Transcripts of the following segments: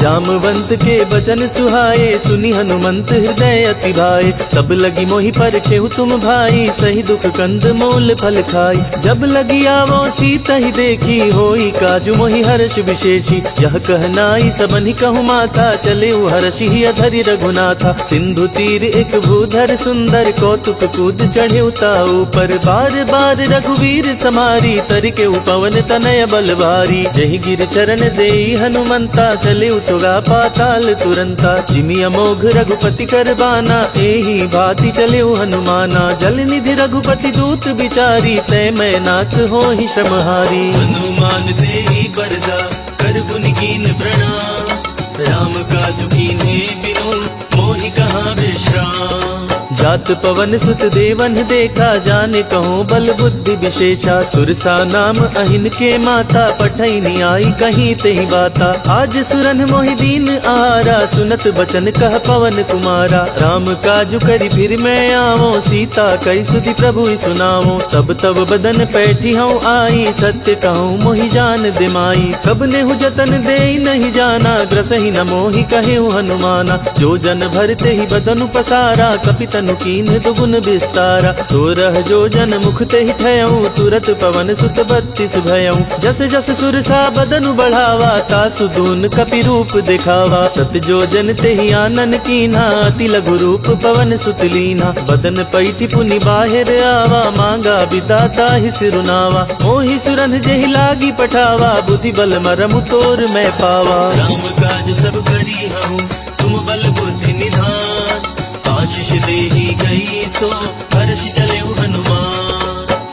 जामवंत के बचन सुहाए, सुनी हनुमंत हृदय अति भाए। तब लगी मोहि पर खेहु तुम भाई, सही दुख कंद मूल फल खाई। जब लगी आवो सीता ही देखी, होई काजु मोहि हर्ष विशेषी। यह कहनाई सबनि कहु माता, चले हर्षि ही अधरि रघुनाथा। सिंधु तीर एक भूधर सुंदर, कौतुक कूद चढ़े ताऊ पर। बार बार रघुवीर समारी, तर के पवन तनय बल भारी। जहि गिर चरण देई हनुमंता, चले सोगा पाताल तुरंता। जिमि अमोघ रघुपति कर बाना, एही भांति चले हनुमाना। जल निधि रघुपति दूत बिचारी, तय मैं नाथ हो ही श्रमहारी। हनुमान तेहि बरसा, कर पुनि कीन प्रणाम। राम काज कीन्हे बिनु, मोहि कहाँ विश्राम। जात पवन सुत देवन देखा, जाने कहो बल बुद्धि विशेषा। सुरसा नाम अहिन के माता, पठैनी आई कहीं तेहि बाता। आज सुरन मोहि दीन आहारा, सुनत बचन कह पवन कुमारा। राम काजु करि फिर मैं आवो, सीता कई सुधि प्रभु सुनावो। तब तब बदन पैठी हूँ आई, सत्य कहूँ मोहि जान दिमाई। कब नेहु जतन देई नहीं जाना, ग्रसहि न मोहि कहेउ हनुमाना। जो जन भरते ही बदनु पसारा, कपितनु कीन दुगुन विस्तारा। सोरह जो जन मुख ते ही ठयऊं, तुरत पवन सुत 32 भयऊं। जस जस सुरसा बदनु बढ़ावा, तासु दून कपि रूप दिखावा। सत जो जन ते ही आनन कीन्हा, अति लघु रूप पवन सुत लीन्हा। बदन पैठी पुनि बाहिर आवा, मांगा बिदाता ही सिरुनावा। मोहि सुरन जेहि लागी पठावा, बुद्धि बल मरमु तोर मैं पावा। राम काज सब करी हूँ, तुम बल बुद्धि निधान। आशीष देहि गई सो, हर्षि चले हनुमान।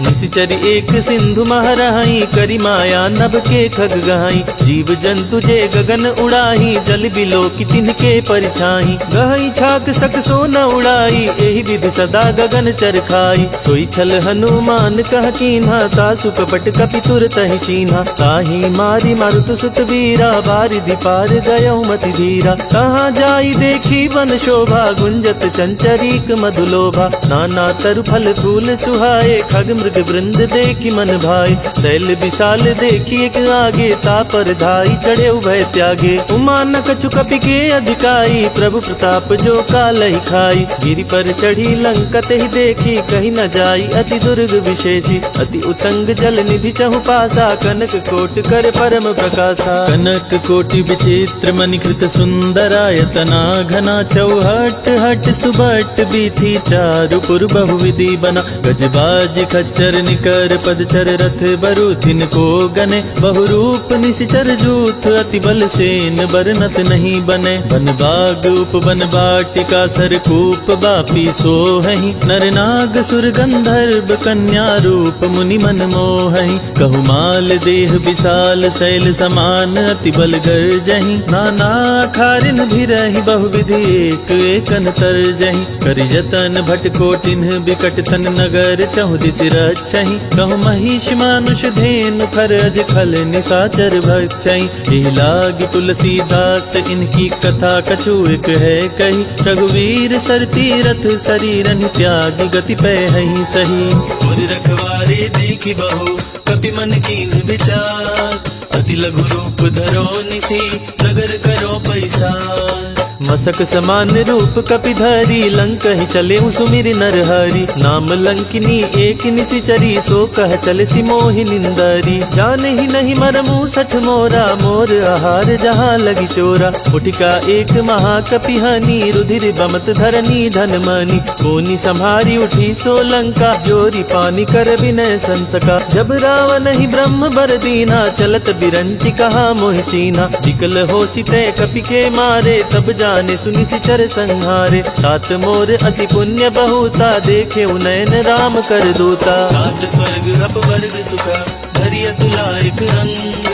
निशिचरी एक सिंधु महरहाई, करी माया नभ के खग गहाई। जीव जंतु जे गगन उड़ाही, जल बिलो की तिनके परिछाई। गहाई छाक सक सो न उड़ाई, एहि विधि सदा गगन चरखाई। सोई छल हनुमान कह कीन्हा, तासु कपट कपि तुरत ही चीन्हा। ताहि मारी मारुत सुत वीरा, बारिधि पार गयौ मति धीरा। कहाँ जाई देखी वन शोभा, गुंजत चंचरीक मधुलोभा। नाना तरु फल फूल सुहाए, खग मृग वृंद देखी मन भाई। दैल विशाल देखी एक आगे, तापर धाई चढ़े भय त्यागे। उमा न कछु कपि के अधिकाई, प्रभु प्रताप जो कालहि खाई। गिरि पर चढ़ी लंकत ही देखी, कहीं न जाई अति दुर्ग विशेषी। अति उतंग जल निधि चहु पासा, कनक कोट कर परम प्रकाशा। कनक कोटि विचित्र मणिकृत सुंदरायतना, घना चौहट हट सुबट बीथी। चारुपुर बहुविधि बना, गजबाज खच्चर निकर पदचर। रथ बरु तिनको गने, बहुरूप निशिचर जूथ। अति बल सेन बरनत नहीं बने, बन बाग उपवन बाटिका। सरकूप बापी सोहहि, नर नाग सुर गंधर्व कन्या। रूप मुनि मन मोहहि, कहु माल देह विशाल। शैल समान अति बल गर्जहि, नाना खारिन भिरहि। बहुविधि एक एकन तरजहि, करि जतन भट कोटिन बिकट तन। नगर चहु दिस रक्षहि, कहु महिष मानुष धेनु। खरज खल निशाचर भक्षहि, एहि लागी तुलसीदास। इनकी कथा कछु एक है कही, रघुवीर सर तीरथ शरीरन त्यागी। गति पैहि सही, और रखवारे देखी बहु, कपि मन कीन विचार। अति लघु रूप धरो निसी, नगर करो पैसार। मसक समान रूप कपि धरी, लंक ही चले सुमिर नर हरि। नाम लंकिनी एक निशिचरी, सो कह चले सी मोहि निंदरी। जाने ही नहीं मरमु सठ मोरा, मोर आहार जहाँ लगी चोरा। उठिका एक महाकपि हनी, रुधिर बमत धरनी धन मनी। कोनी संभारी उठी सो लंका, जोरी पानी कर विनय संसका। जब रावण ही ब्रह्म बर दीना, चलत बिरंची कहा मोहि चीना। विकल हो सिते कपि के मारे, तब जाने सुनि सिचर संहारे। तात मोर अति पुण्य बहुता, देखे नयन राम कर दूता। तात स्वर्ग अपवर्ग सुख, धरि अतुलायक रंग।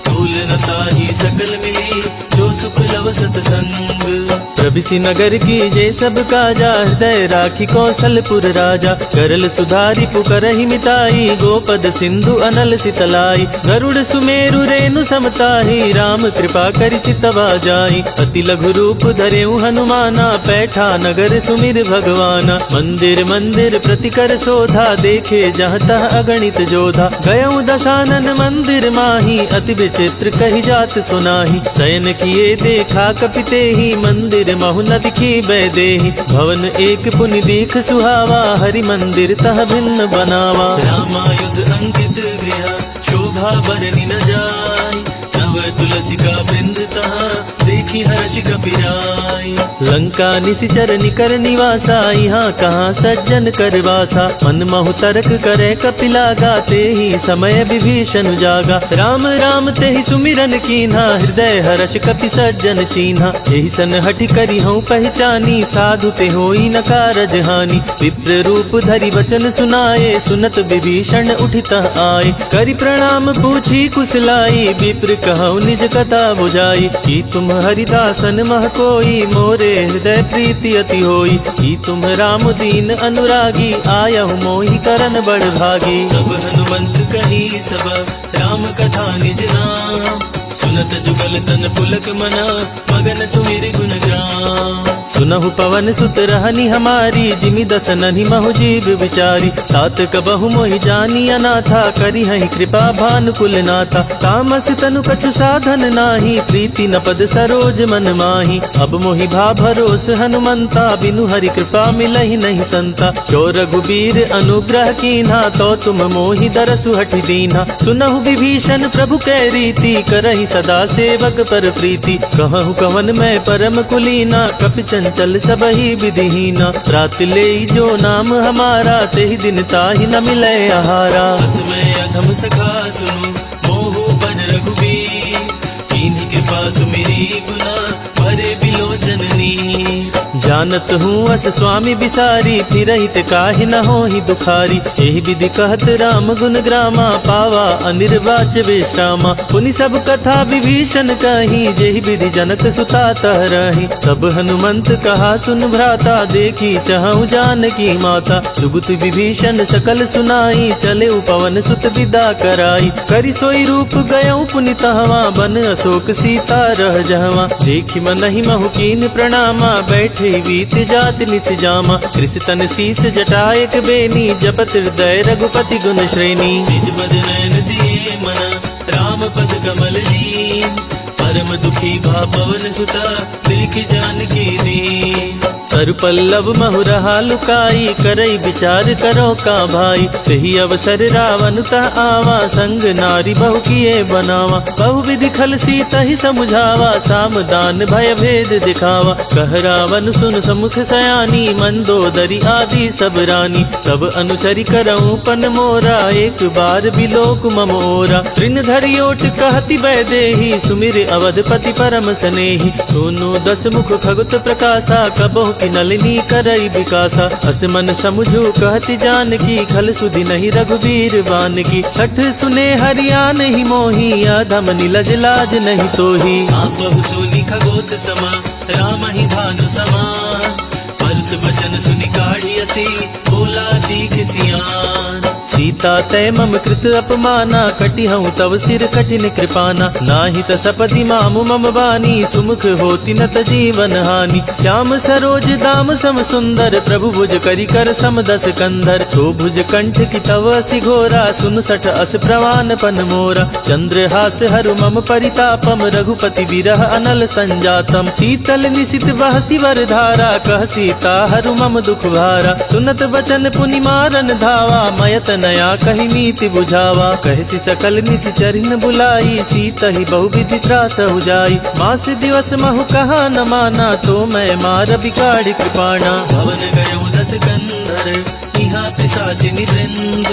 फूल न ताहि सकल मिली, जो सुख लव सतसंग। प्रभिसि नगर की जे सब काजा, हृदय राखी कौशलपुर राजा। करल सुधारी पुकरहि मिताई, गोपद सिंधु अनल सितलाई। गरुड़ सुमेरु रेणु समताही, राम कृपा करि चितवा जाई। अति लघु रूप धरेउ हनुमाना, पैठा नगर सुमिर भगवाना। मंदिर मंदिर प्रतिकर शोधा, देखे जहाँ तह अगणित जोधा। गयउ दसानन मंदिर माही, अति विचित्र कही जात सुनाही। शयन किए देखा कपिते ही, मंदिर महु न दिखी बैदेही। भवन एक पुनि दीख सुहावा, हरि मंदिर तह भिन्न बनावा। रामायुध अंकित गृह, शोभा बरनि न जाय। नव तुलसी का वृंद तहाँ, देखी हर्ष कपिराय। लंका निशिचर निकर निवासा, यहाँ कहाँ सज्जन करवासा। मन महु तर्क करे कपिला, गाते ही समय विभीषण जागा। राम राम तेहि सुमिरन कीन्हा, हृदय हर्ष कपि सज्जन चीन्हा। यही सन हठि करी हूँ पहचानी, साधु ते होई न कारज हानि। विप्र रूप धरि वचन सुनाए, सुनत विभीषण उठितः आए। करि प्रणाम पूछी कुशलाई, विप्र कहु निज कथा बुझाई। कि तुम हरिदासन मह कोई, मोरे हृदय प्रीति अति होई। कि तुम राम दीन अनुरागी, आयहु मोहि करन बड़ भागी। तब हनुमंत कही सब, राम कथा निज नाम। सुनत जुगल तन पुलक मना, मगन सुमिर गुण ग्राम। सुनहु पवन सुत रहनी हमारी, जिमि दस ननि महु जीव विचारी। तात कबहु मोहि जानी अनाथा, करी हहि कृपा भानुकुल नाथा। तामस तनु कछु साधन नाही, प्रीति न पद सरोज मन माही। अब मोहि भा भरोस हनुमंता, बिनु हरि कृपा मिलहि नहीं संता। जो रघुबीर अनुग्रह कीन्हा, तो तुम मोहि दरसु हठि दीन्हा। सुनहु विभीषण प्रभु कै रीति, करहि सदा सेवक पर प्रीति। कहूँ कवन मैं परम कुलीना, कपि चंचल सबहि विधिहीना। रात ले जो नाम हमारा, तेहि दिन ताहि न मिले आहारा। असमय अधम सखा सुनु, मोहु बन रघुबीर। कीन्ही कृपा सुमिरी गुना, भरे बिलोचन नीर। जानत हूँ अस स्वामी बिसारी, फिरहित काहि न होहि दुखारी। एहि विधि कहत राम गुण ग्रामा, पावा अनिर्वाच्य विश्रामा। पुनि सब कथा विभीषण कही, जेहि विधि जनक सुता तह रही। तब हनुमंत कहा सुन भ्राता, देखी चहु जानकी माता। जुगुत विभीषण सकल सुनाई, चले पवन सुत विदा कराई। करि सोई रूप गयउ पुनि तहवा, बन अशोक सीता रह जहवा। देखी मनहि महु कीन प्रणामा, बैठे बीत जात निस जामा। कृष तन शीस जटायक बेनी, जपत हृदय रघुपति गुण श्रेणी। निज मद नयन दिए मना, राम पद कमल लीन। परम दुखी भा पवन सुता, देख जानकी दीन। तरु पल्लव महु रहा लुकाई, करई विचार करो का भाई। तेहि अवसर रावण तह आवा, संग नारी बहु किए बनावा। बहु विधि खल सीतहि समुझावा, सामदान भय भेद दिखावा। कह रावण सुन समुख सयानी, मंदोदरी आदि सब रानी। तब अनुचरि करऊं पन मोरा, एक बार बिलोक मम ओरा। तृण धरि ओट कहति वैदेही, सुमिर अवधपति परम सनेही। सोनु दस मुख खगुत प्रकाशा, कबहु की नलिनी करई विकासा। अस मन समुझू कहति जानकी, खल सुधि नहीं रघुबीर बानकी। सठ सुने हरिया नहीं मोही, अधम निलज लाज नहीं तोही। आप बहु सुनी खगोत समा, राम ही भानु समान। परुष बचन सुनि काढ़ी असी, बोला दीख सियान। सीता तय मम कृत अपमाना, कटि हूँ तव सिर कठिन कृपाना। नाही त सपति मामु मम बानी, सुमुख होति न त जीवन हानि। श्याम सरोज दाम सम सुंदर, प्रभु भुज करि कर सम दस कंधर। सो भुज कंठ की तव असि घोरा, सुन सठ अस प्रवान पन मोरा। चंद्रहास हरु मम परितापम, रघुपति विरह अनल संजातम। शीतल निशित बहसि वर धारा, कह सीता हरु मम दुख भारा। सुनत वचन पुनि मारन धावा, मयत नया कही नीति बुझावा। कहसी सकल निशिचरिन बुलाई, सीता ही बहु विधि त्रास हो जाई। मास दिवस महु कहा न माना, तो मैं मार बिगाड़ कृपाणा। भवन गयो दस कंधर, इहा पिशाचिनि वृंद।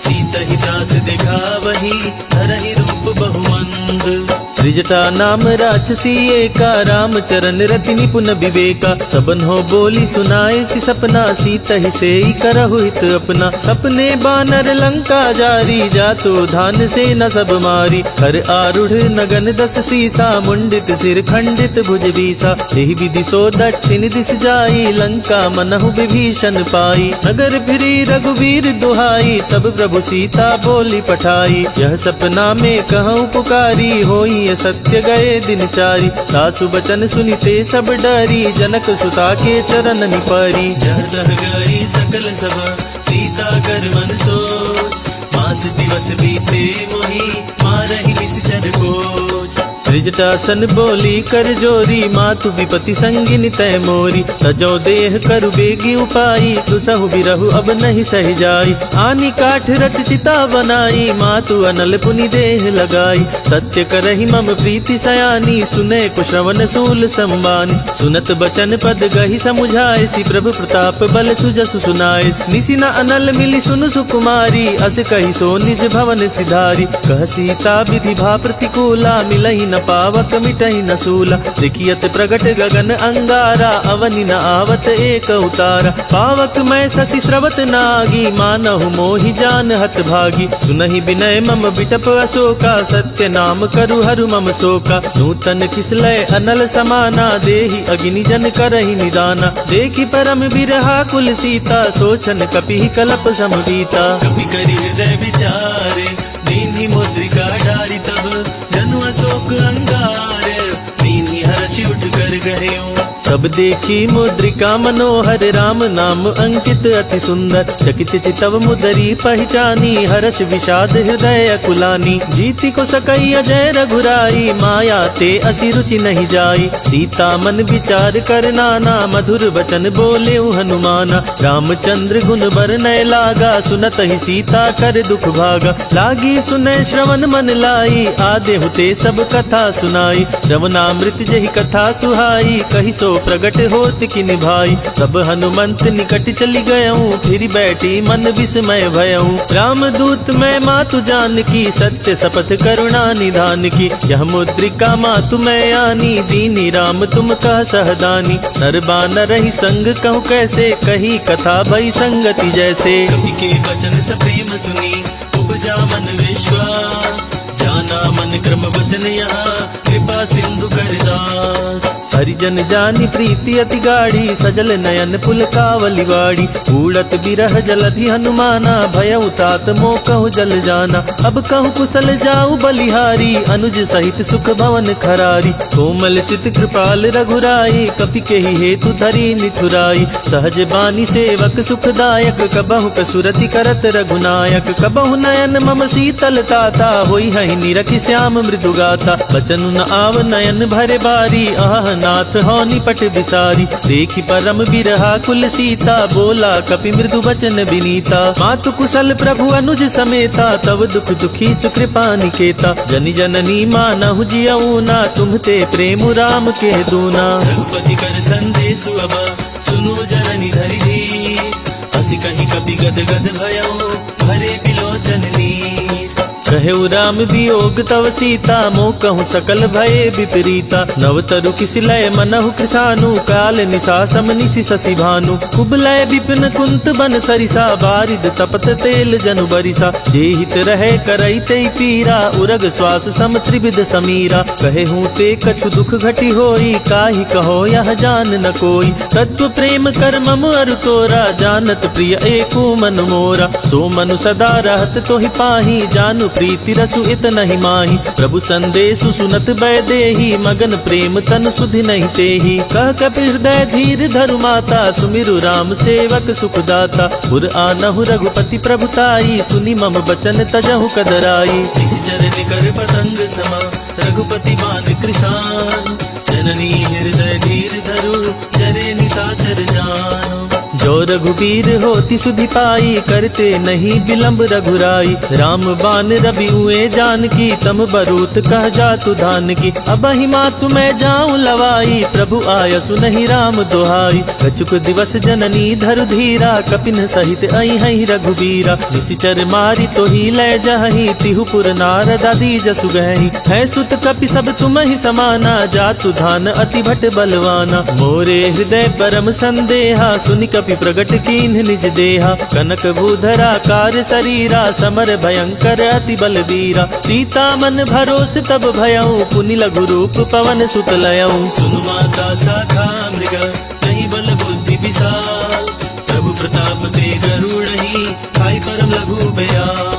सीता ही त्रास दिखावही, धरहि रूप बहुमंद। त्रिजटा नाम राक्षसी एका, रामचरण रति निपुण विवेका। सबन हो बोली सुनाए सी सपना, सीता ही से करहु हित अपना। सपने बानर लंका जारी, जातो धान से न सब मारी। हर आरूढ़ नगन 10 सीसा, मुंडित सिर खंडित भुज बीसा। यही विधि सो दक्षिण दिस जाई, लंका मनहु विभीषण पाई। नगर फिरी रघुवीर दुहाई, तब प्रभु सीता बोली पठाई। यह सपना में कहूँ पुकारी, होई सत्य गए दिन चारी। सासु बचन सुनिते सब डरी, जनक सुता के चरण निपरी। जह गई सकल सभा, सीता कर मन सोच। मास दिवस बीते मोही, मारहि निश्चर कोच। त्रिजटासन बोली कर जोरी, मातु विपति संगिन तय मोरी। तजो देह करु बेगी उपाई, तुसहु बिरहु अब नहीं सह जाई। आनी काठ रच चिता बनाई, मातु अनल पुनि देह लगाई। सत्य करहि मम प्रीति सयानी, सुने कुश्रवण सूल संबानी। सुनत बचन पद गहि समुझाए, सी प्रभु प्रताप बल सुजसु सुनाए। निसि न अनल मिली सुनु सुकुमारी, अस कहि सो निज भवन सिधारी। कह सीता विधि भा प्रतिकूला, मिलहि न पावक मिटहि न सूला। देखियत प्रगट गगन अंगारा, अवनि न आवत एक उतारा। पावक मैं शशि स्रवत नागी, मानहु मोहि जान हत भागी। सुनहि विनय मम बिटप अशोका, सत्य नाम करु हरु मम शोका। नूतन किसलय अनल समाना, देहि अग्नि जन करहि निदाना। देखि परम बिरहा कुल सीता, सोचन कपिहि कलप समबीता। कपि करि हृदय विचारे, दीन्हि मुद्रिका डारि तब। जनु अशोक अंगार, दीन्हि हर्षि उठ कर गह्यो। तब देखी मुद्रिका मनोहर, राम नाम अंकित अति सुंदर। चकित चितव मुदरी पहचानी, हर्ष विषाद हृदय अकुलानी। जीति को सकई अजय रघुराई, माया ते असी रुचि नहीं जाई। सीता मन विचार कर नाना, मधुर बचन बोले हनुमाना। रामचंद्र गुण बरनय लागा, सुनत ही सीता कर दुख भागा। लागी सुनय श्रवण मन लाई, आदे हुते सब कथा सुनाई। श्रवणामृत जहि कथा सुहाई, कहि सो प्रगट होत कि निभाई। तब हनुमंत निकट चली गयऊं, फिर बैठी मन विस्मय भयऊं। रामदूत मैं मातु जान की, सत्य शपथ करुणा निधान की। यह मुद्रिका मातु मैं आनी, दीनी राम तुम कह सहदानी। नर बानर ही संग कहूँ कैसे, कही कथा भई संगति जैसे। कवि के वचन सप्रेम सुनी, उपजा मन विश्वास। जाना मन क्रम वचन यहाँ, कृपा सिंधु कर दास। हरिजन जानी प्रीति अति गाढ़ी, सजल नयन पुलकावली वाड़ी। उड़त बिरह जलधि हनुमाना, भयउ तात मोह कहु जल जाना। अब कहु कुशल जाऊ बलिहारी, अनुज सहित सुख भवन खरारी। कोमल चित कृपाल रघुराई, कपि के ही हेतु धरी निथुराई। सहज बानी सेवक सुखदायक, कबहु कसुरति करत रघुनायक। कबहु नयन मम शीतल ताता, होई हहि निरखि श्याम मृदु गाता। बचनु न आव नयन भरे बारी, आह नाथ हो निपट बिसारी। देखि परम बिरहा कुल सीता, बोला कपि मृदु वचन विनीता। मातु कुशल प्रभु अनुज समेता, तब दुख दुखी सुकृपा निकेता। जनि जननी मानहु जियऊ ना, तुम्हते प्रेम राम के दूना। रघुपति कर संदेश अब, सुनु जननी धरि धीर। हसी कहि कपि गद गद भयऊ, भरे बिलोचन नीर। कहेउ राम वियोग तव सीता, मोह कहूँ सकल भये विपरीता। नव तरु किसिलय मनहु कृसानु, काल निशा सम निशि शशि भानु। कुबलय विपिन कुंत बन सरिसा, बारिद तपत तेल जनु बरिसा। जेहित रहे करई तई पीरा, उरग श्वास सम त्रिविध समीरा। कहेहूँ ते कछु दुख घटी होई, काहि कहो यह जान न कोई। तत्व प्रेम कर मम अरु तोरा, जानत प्रिय एको मन मोरा। सो मनु सदा रहत तोहि पाही, जानु प्रीति रसु इत नहीं माही। प्रभु संदेशु सुनत बै देही, मगन प्रेम तन सुधि नहीं तेही। कह कपि हृदय धीर धरु माता, सुमिरु राम सेवक सुखदाता। पुर आनहु रघुपति प्रभुताई, सुनि मम बचन तजहु कदराई। इस चरण कर पतंग समा, रघुपति मान कृसान। जननी हृदय धीर धरु, जरे निशाचर जान। जो जो रघुबीर होती सुधि पाई, करते नहीं विलंब रघुराई। राम बान रवि हुए जानकी, तम बरूत कह जातु धान की। अब ही मातु मैं जाऊं लवाई, प्रभु आय सुनहि राम दुहाई। कछुक दिवस जननी धरु धीरा, कपिन सहित आई हई रघुबीरा। निशिचर मारी तो ही ले जहि, तिहु पुर नारद आदि जसु गहि। है सुत कपि सब तुम ही समाना, जातु धान अति भट बलवाना। मोरे हृदय परम संदेहा, सुनि कपि प्रगट कीन्ह निज देहा। कनक भूधरा कार शरीरा, समर भयंकर अति बलबीरा। सीता मन भरोस तब भयऊ, पुनि लघु रूप पवन सुत लयऊ। सुनु माता शाखा मृग, नहीं बल बुद्धि विशाल। प्रभु प्रताप ते गरुड़हि, खाई परम लघु बयाल।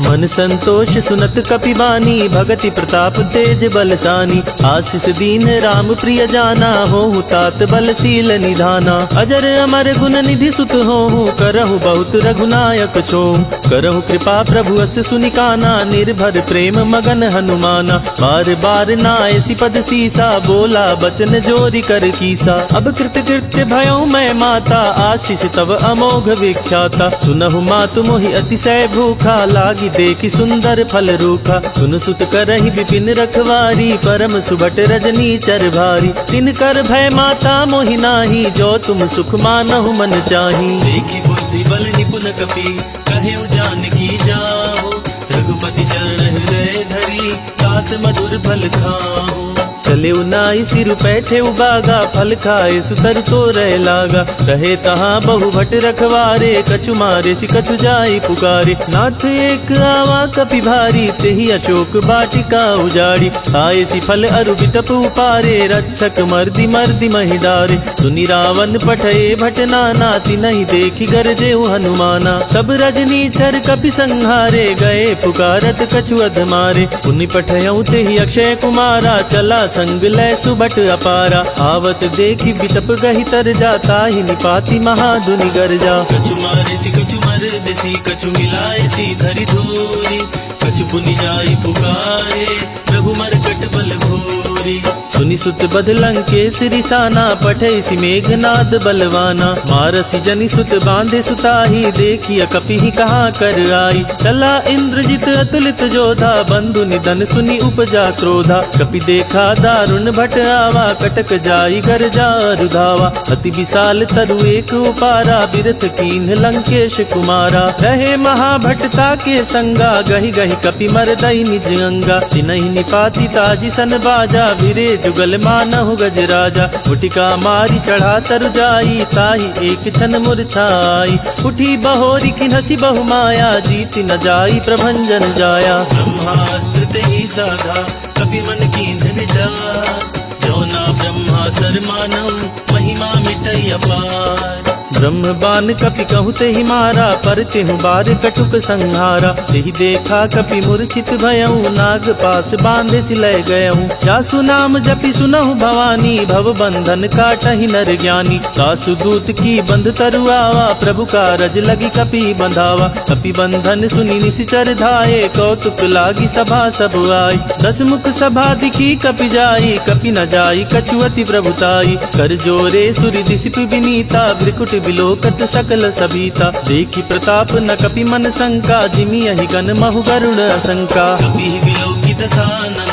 मन संतोष सुनत कपिबानी, भगति प्रताप तेज बलसानी। आशीष दीन राम प्रिय जाना, होहु तात बलशील निधाना। अजर अमर गुण निधि सुत होहु, करहु बहुत रघुनायक छोहु। करहु कृपा प्रभु अस सुनिकाना, निर्भर प्रेम मगन हनुमाना। बार बार नायसी पद सीसा, बोला बचन जोरी कर कीसा। अब कृत कृत्य भयऊ मैं माता, आशीष तव अमोघ विख्याता। सुनहु मातु मोहि अतिशय भूखा, लागी देखी सुंदर फल रूखा। सुन सुत करहि विपिन रखवारी, परम सुभट रजनी चर भारी। तिन कर भय माता मोहि नाही, जो तुम सुख मानहु मन चाही। देखी बुद्धि बल निपुण कपि, कहेउ जानकी जाहु। रघुपति चरण हृदय धरी, तात मधुर फल खाहु। चले नाई सिर पैठे उबागा, फल खाए सुतर तो रह लागा। रहे तहाँ बहु भट रखवारे, कछु मारे सि कछु जाई पुकारे। नाथ एक आवा कपि भारी, तेहि अशोक बाटिका उजाड़ी। खाए सि फल अरु बिटप उपारे, रक्षक मर्दि मर्दि महि डारे। सुनि रावण पठए भट नाना, तिनहि देखि गरजेउ हनुमाना। सब रजनी चर कपि संहारे, गए पुकारत कछु अधमारे। पुनि पठयउ तेहि अक्षय कुमारा, चला संग लय सुबट अपारा। आवत देखी बिटप गहि तर जाता, ही निपाति महाधुनि गर्जा। कछु मारे सी कछु मर देसी, कछु मिलाए सी धरि धूरी। कछु पुनि जाई पुकारे, प्रभु मरकट बल घोरी। सुनि सुत बद लंकेश रिसाना, पठै सि मेघनाद बलवाना। मारसी जनि सुत बांधे सुताही, देखिय कपि कहाँ कर आई। चला इंद्रजित अतुलित जोधा, बंधु निधन सुनि उपजा क्रोधा। कपि देखा दारुण भट आवा, कटक जाई गर्जा रुधावा। अति विशाल तरु एक उपारा, बिरथ कीन्ह लंकेश कुमारा। रहे महाभटता के संगा, गहि गहि कपि मरदई निज अंगा। तिनहि निपाति ताजी सन बाजा, भिरे जुगल मानहु गजराजा। उटिका मारी चढ़ा तरु जाई, ताही एक छन मूर्छाई। उठी बहोरी खिन्हसी बहु माया, जीति न जाई प्रभंजन जाया। ब्रह्मास्त्र तेहि साधा, कपि मन कीन्ह निजात। जो ना ब्रह्मा सर मानव, महिमा मिटई अपार। ब्रह्म बान कपि कहु तेहि मारा, पर तेहु बार कटुक संहारा। तेहि देखा कपि मूर्छित भयऊ, नाग पास बांधे सिलय गयऊ। जासु नाम जपि सुनहु भवानी, भव बंधन काटहि नर ज्ञानी। तासु दूत की बंध तरु आवा, प्रभु कारज लगी कपि बंधावा। कपि बंधन सुनि निशिचर धाये, कौतुक लागी सभा सब आई। दस मुख सभा दिखी कपि जाई, कपि न जाई कछुअति प्रभुताई। कर जोरे सुरि दिसिप विनीता, भ्रिकुट बिलोकत सकल सबीता। देखी प्रताप न कपि मन शंका, जिमि अहि गन महु गरुड़ असंका। कपि बिलोकी दसानन,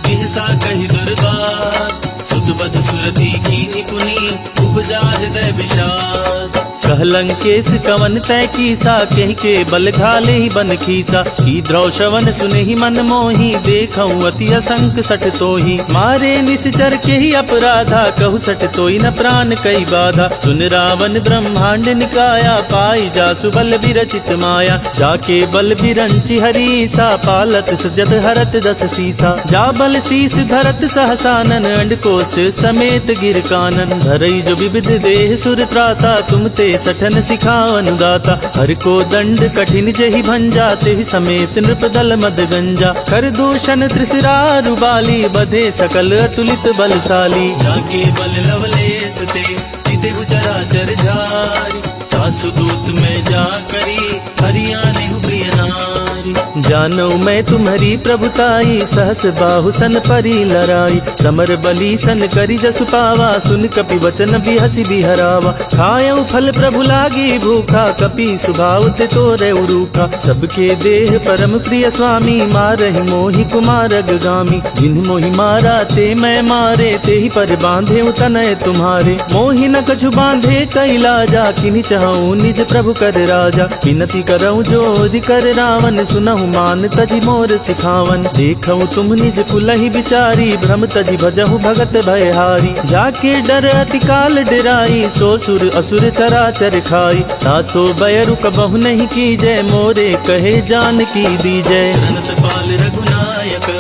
बिहसा कहि दुर्बात। सुत बध सुरति कीन्हि पुनि, उपजा हृदय विषाद। कह लंकेश कवन तय कीसा, कहि के बल घाले ही बन खीसा। की द्रौ श्रवण सुने ही मन मोही, देखऊं अति असंक सठ तोही। मारे निश्चर के ही अपराधा, कहु सठ तोई न प्राण कई बाधा। सुन रावण ब्रह्मांड निकाया, पाई जासु बल विरचित माया। जाके बल बिरंचि हरीसा, पालत सजद हरत दस सीसा। जा बल शीस धरत सहसानन, अंडकोश समेत गिर कानन। धरई जो विविध देह सुर त्राता, तुम ते सठन सिखावन दाता। हर को दंड कठिन जहि भंजा, तेहि समेत नृप दल मद गंजा। कर दूषण त्रिशिरारु बाली, बधे सकल अतुलित बलशाली। जाके बल लवलेस ते, जितेहु चराचर झारी। तासु दूत में जा करी, हरियाने प्रिय नारी। जानऊ मैं तुम्हारी प्रभुताई, सहस बाहु सन परी लराई। समर बली सन करी जसु पावा, सुन कपि वचन बिहसी बिहरावा। खायऊ फल प्रभु लागी भूखा, कपि सुभाव ते तोरे उरूखा। सबके देह परम प्रिय स्वामी, मारहि मोहि कुमारग गामी। जिन्ह मोहि मारा ते मैं मारे, ते ही पर बांधे तनय तुम्हारे। मोहि न कछु बांधे कैलाजा, किन्हि चाहूँ निज प्रभु कर राजा। विनती करऊँ जोरि कर रावण, सुनहु मान तजि मोर सिखावन। देखऊँ तुम निज कुलहि बिचारी, भ्रम तजि भजहु भगत भयहारी। जाके डर अति काल डराई, सो सुर असुर चराचर खाई। तासो बैरु कबहु नहीं कीजय, मोरे कहे जानकी दीजय। अनंत पाल रघुनायक,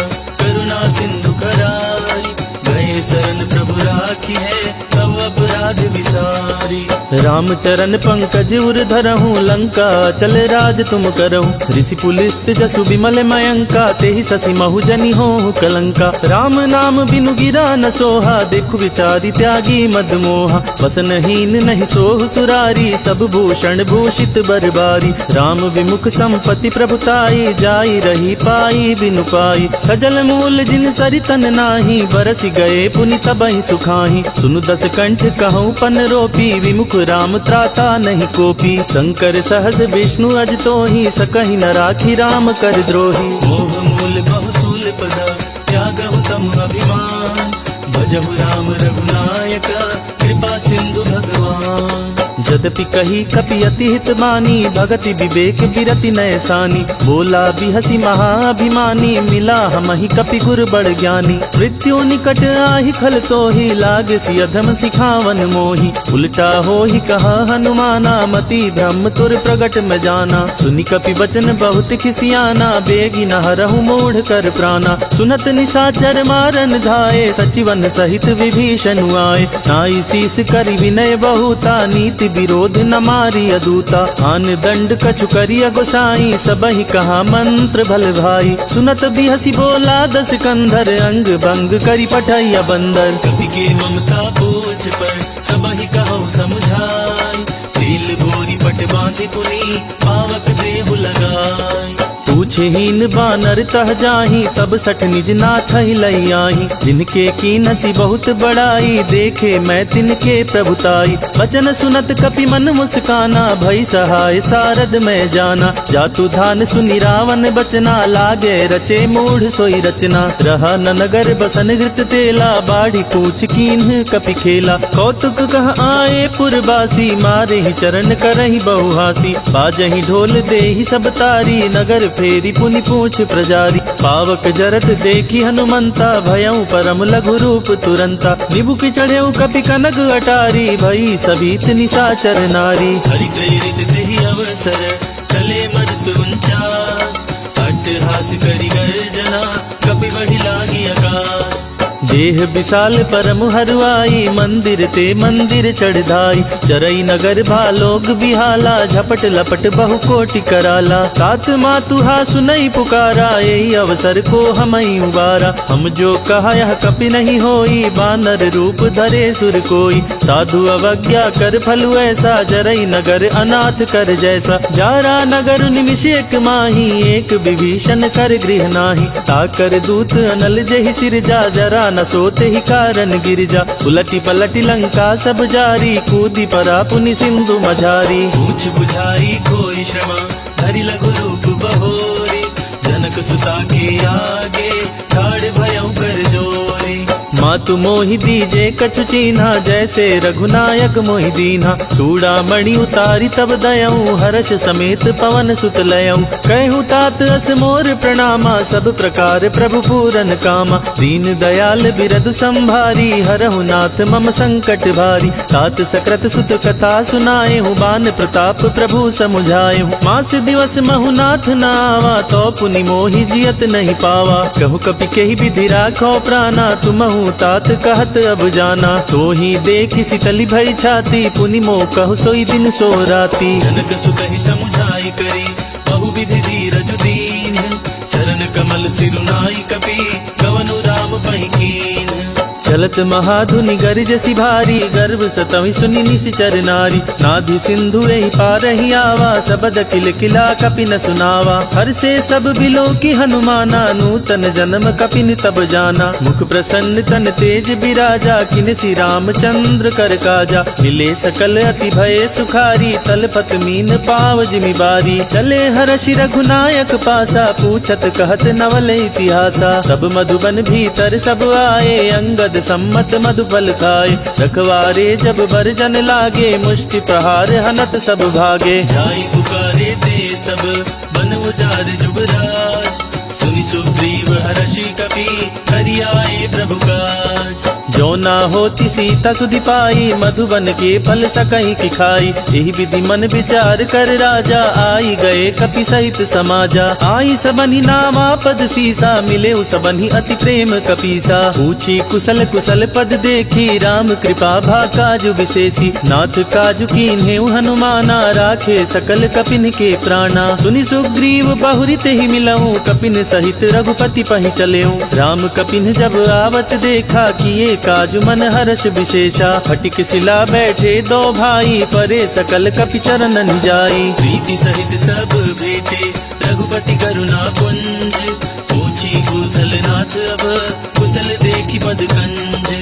करुणा सिंधु करारी। गए शरण प्रभु राखी है, तब अपराध विसारी। रामचरण पंकज उर धरहूँ, लंका चल राज तुम करहूँ। ऋषि पुलिस्त जसु विमल मयंका, तेहि शशि महु जनि होहु कलंका। राम नाम बिनु गिरा न सोहा, देखु विचारी त्यागी मद मोहा। वसनहीन नहीं सोहु सुरारी, सब भूषण भूषित बरबारी। राम विमुख संपत्ति प्रभुताई, जाई रही पाई बिनु पाई। सजल मूल जिन सरितन नाही, बरसि गए पुनि तबहि सुखाही। सुनु दस कंठ कहूँ पन रोपी, विमुख राम त्राता नहीं कोपी। शंकर सहस विष्णु अज तोहि, सकहि न राखी राम कर द्रोही। मोह मूल बहुसूल पद, त्यागहु तम अभिमान। भजहु राम रघुनायक, कृपा सिंधु भगवान। जदपि कही कपि अति हित मानी, भगति विवेक विरति नय सानी। बोला बिहसी महाअभिमानी, मिला हमहि कपि गुर बड़ ज्ञानी। मृत्यु निकट आहि खल तोहि, लागसि अधम सिखावन मोहि। उल्टा होहि कहा हनुमाना, मति ब्रह्म तुर प्रगट में जाना। सुनि कपि वचन बहुत खिसियाना, बेगी न हरहु मूढ़ कर प्राणा। सुनत निशाचर मारन धाये, सचिवन सहित विभीषण आए। नाई शीस करि विनय बहुता, नीति विरोध न मारी अदूता। आन दंड कछु करिय गोसाई, सबहि कहा मंत्र भल भाई। सुनत बिहसी बोला दस कंधर, अंग भंग करि पठैया बंदर। कपि के ममता बोझ पर, सबहि कहु समुझाई। तेल बोरी पट बांधि पुनि, पावक देहु लगाई। पूछहीन बानर तह जाही, तब सठ निज नाथ ही लई आही। जिनके कीनसी बहुत बड़ाई, देखे मैं तिनके प्रभुताई। वचन सुनत कपि मन मुस्काना, भई सहाय सारद में जाना। जातु धान सुनि रावण बचना, लागे रचे मूढ़ सोई रचना। रहा न नगर बसन घृत तेला, बाढ़ी पूछ कीन्ह कपि खेला। कौतुक कह आए पुरबासी, मारे ही चरण करहि बहुहासी। बाजहि ढोल देहि सब तारी, नगर फेरी पुनि पूछ प्रजारी। पावक जरत देखी हनुमंता, भयउ परम लघु रूप तुरंता। निबु की चढ़ेउ कपि कनक अटारी, भई सभीत निशाचर नारी। हरि प्रेरित तेहि अवसर, चले मर्त 49। अट्टहास करि गर्जना, कपि बढ़ि लागी आकाश। देह विशाल परम हरुआई, मंदिर ते मंदिर चढ़ाई। चरई नगर भालोग बिहाला, झपट लपट बहु कोटि कराला। तात मातुहा सुनई पुकारा, यही अवसर को हमई उबारा। हम जो कहा यह कपि नहीं होई, बानर रूप धरे सुर कोई। साधु अवज्ञा कर फलु ऐसा, जरई नगर अनाथ कर जैसा। जारा नगर निमिष एक माही, एक विभीषण कर गृह नाही। ताकर दूत अनल जहि सिरजा, जरा न सोते ही कारण गिरजा। उलटी पलटी लंका सब जारी, कूदी परा पुनि सिंधु मझारी। पूछ बुझाई कोई श्रमा, धरि लघु रूप बहोरी। जनक सुता के आगे, ठाड़ भयउ कर जोरी। मातु मोहि दीजे कछु चीन्हा, जैसे रघुनायक मोहि दीन्हा। चूड़ा मणि उतारी तब दयऊ, हर्ष समेत पवन सुत लयऊ। कहु तात अस मोर प्रणामा, सब प्रकार प्रभु पूरन कामा। दीन दयाल बिरदु संभारी, हरहु नाथ मम संकट भारी। तात सकृत सुत कथा सुनाए हूँ, बान प्रताप प्रभु समुझाए हूँ। मास दिवस महु नाथ न आवा, तो पुनि मोहि जियत नहीं पावा। कहु कपि केहि विधि राखो प्राणा, तुमहु तात कहत अब जाना। तो ही देखि शीतली भई छाती, पुनि मो कहु सोई दिन सो राती। जनक सुत ही समुझाई करी, बहु विधि धीरज दीन। चरण कमल सिरुनाई कपि, कवनु राम पै कीन। चलत महाधुनि गरजसी भारी, गर्व सतवि सुनि निशिचर नारी। नाधि सिंधु एहि पारहि आवा, सबद किल किला कपिन सुनावा। हर से सब बिलो की हनुमाना, नूतन जन्म कपिन तब जाना। मुख प्रसन्न तन तेज बिराजा, किनसी रामचंद्र कर काजा। मिले सकल अति भय सुखारी, तलपत मीन पाव जिमि बारी। चले हर्षि रघुनायक पासा, पूछत कहत नवल इतिहासा। तब मधुबन भीतर सब आए, अंगद सम्मत मधुफल खाए। रखवारे जब बरजन लागे, मुष्टि प्रहार हनत सब भागे। जाई पुकारे ते सब बन उजार जुबराज, सुनि सुग्रीव हर्षि कपि करि आए प्रभु काज। जो ना होती सीता सुधि पाई, मधुबन के फल सकहि की खाई। यही विधि मन विचार कर राजा, आई गए कपि सहित समाजा। आई सबनि नामा पद सीसा, मिले सबनि अति प्रेम कपीसा। पूछी कुशल कुशल पद देखी, राम कृपा भा काजु विशेषी। नाथ काजु कीन्हे हनुमाना, राखे सकल कपिन के प्राणा। सुनि सुग्रीव बहुरित ही मिलऊं, कपिन सहित रघुपति पहि चलेऊं। राम कपिन जब आवत देखा, किए काजु मन हर्ष विशेषा। फटिक सिला बैठे दो भाई, परे सकल कपि चरणन जाई। प्रीति सहित सब भेटे, रघुपति करुणा पुंज। पूछी कुशल नाथ अब, कुशल देखी पद कंज।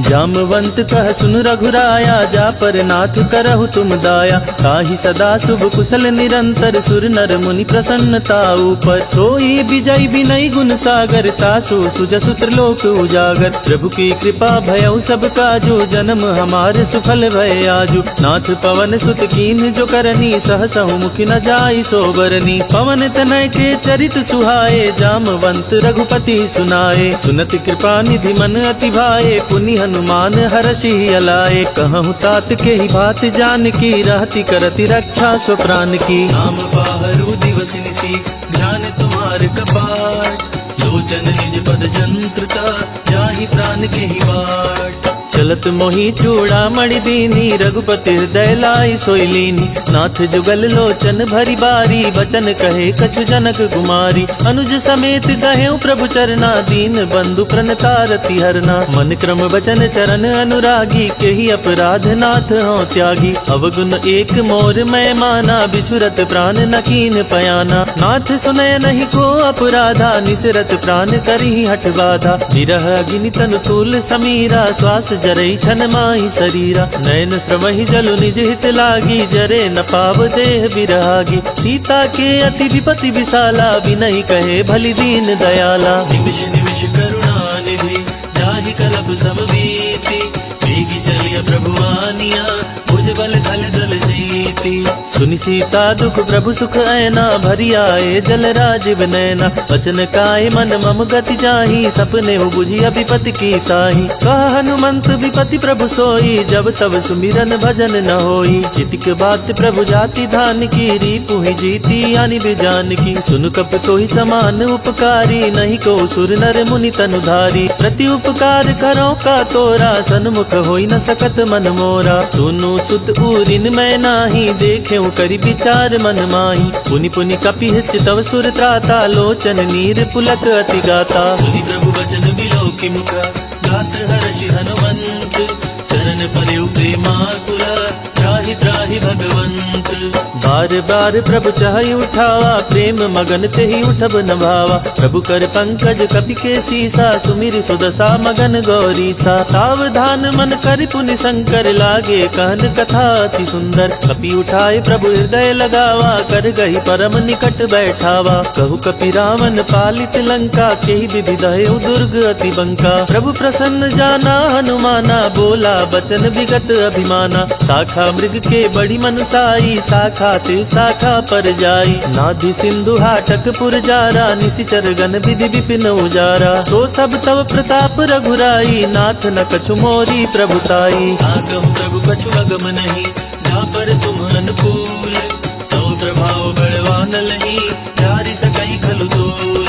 जामवंत कह सुन रघुराया, जा पर नाथ करहु तुम दाया। ताहि सदा शुभ कुशल निरंतर, सुर नर मुनि प्रसन्नता ऊपर। सोई विजय विनय गुण सागर, तासु सुजसु त्रिलोक उजागर। प्रभु की कृपा भयउ सब काजु, जन्म हमारे सुफल भय आजु। नाथ पवन सुत कीन जो करनी, सहसहु मुख न जाई सो बरनी। पवन तनय के चरित सुहाए, जामवंत रघुपति सुनाए। सुनत कृपा निधि मन अति भाए, पुनि हनुमान हर्षि अलाए। कहूँ तात के ही बात जान की, रहती करती रक्षा सो प्राण की। नाम बाहरु दिवस निसी, ध्यान तुम्हार कपाट। लोचन निज पद जंत्रता, जाहि प्राण के ही बाट। चलत मोहि चूड़ा मणि दीनी, रघुपति हृदय लाई सोइलीनी। नाथ जुगल लोचन भरी बारी, बचन कहे कछु जनक कुमारी। अनुज समेत कहे प्रभु चरना, दीन बंधु प्रणतारति हरना। मन क्रम वचन चरण अनुरागी, केहि अपराध नाथ हों त्यागी। अवगुण एक मोर मैं माना, बिछुरत प्राण न कीन पयाना। नाथ सुनय नहीं को अपराधा, निसरत प्राण करी हठ बाधा। विरह अग्नि तनु तूल समीरा, श्वास जरई छन माही शरीरा। नयन श्रवहि जलु निज हित लागी, जरे न पाव देह बिरहागी। सीता के अति विपति विशाला, बिनहि कहे भली दीन दयाला। निमिष निमिष करुणा निधि, जाहि कलप समवीति। वेगी चलिय प्रभु आनिया, भुजबल थल दल जीती। सुनि सीता दुख प्रभु सुख ऐना, भरी आए जल राजीव नैना। वचन काय मन मम गति जाहि, सपने हो बुझी विपति की ताहि। कह हनुमंत विपति प्रभु सोई, जब तब सुमिरन भजन न होई। चितिक बात प्रभु जाति धान की, रिपु ही जीती यानि बिजान की। सुन कप तो ही समान उपकारी, नहीं को सुर नर मुनि तनुधारी। प्रति उपकार करो का तोरा, सन्मुख होई न सकत मन मोरा। सुनु सुत ऊरिन मैं नाही, देखे करि विचार मन माही। पुनि पुनि कपि चितव सुर त्राता, लोचन नीर पुलक अति गाता। सुनि प्रभु वचन बिलोकि मुख, गात हर्षि हनुमंत। चरण परेउ प्रेमाकुला, त्राहि त्राहि भगवंत। बार बार प्रभु चाहि उठावा, प्रेम मगन तेहि उठब न भावा। प्रभु कर पंकज कपि के सीसा, सुमिर सुदशा मगन गौरीसा। सावधान मन कर पुनि शंकर, लागे कहन कथा अति सुंदर। कपि उठाए प्रभु हृदय लगावा, कर गही परम निकट बैठावा। कहु कपि रावण पालित लंका, केहि विधि दह्यु दुर्ग अति बंका। प्रभु प्रसन्न जाना हनुमाना, बोला बचन विगत अभिमाना। शाखा मृग के बड़ी मनुसाई, शाखा तिल शाखा पर जाई। नाधि सिंधु हाटक पुरजारा, निशिचर गण विधि विपिन उजारा। तो सब तव प्रताप रघुराई, नाथ न कछु मोरी प्रभुताई। आगम प्रभु कछु अगम नहीं, जा पर तुम अनुकूल। तो प्रभाव बड़वान लही, जारि सकई खलु तूल।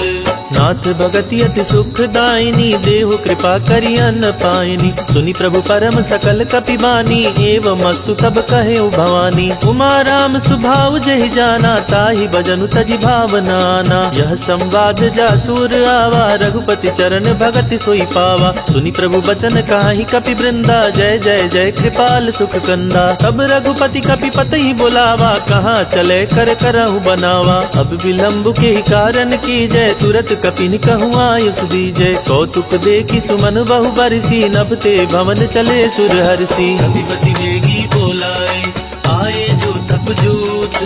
नाथ नाथ भगति अति सुखदायिनी, देहु कृपा करि अन्न पायनी। सुनि प्रभु परम सकल कपिबानी, एवं अस्तु तब कहे भवानी। उमा राम सुभाव जहि जाना, ताहि भजनु तजि भावनाना। यह संवाद जासुर आवा, रघुपति चरण भगति सोई पावा। सुनि प्रभु बचन काहि कपि वृंदा, जय जय जय कृपाल सुख कंदा। तब रघुपति कपि पतहि बोलावा, कहाँ चले कर करहु बनावा। अब विलंब के ही कारण की जय, तुरत कपिन कहूँ आयुष दीजय। कौतुक देखी सुमन बहु बरसी, नभते भवन चले सुर हरसी। रघुपति वेगी बोलाए, आए जो तप जोत।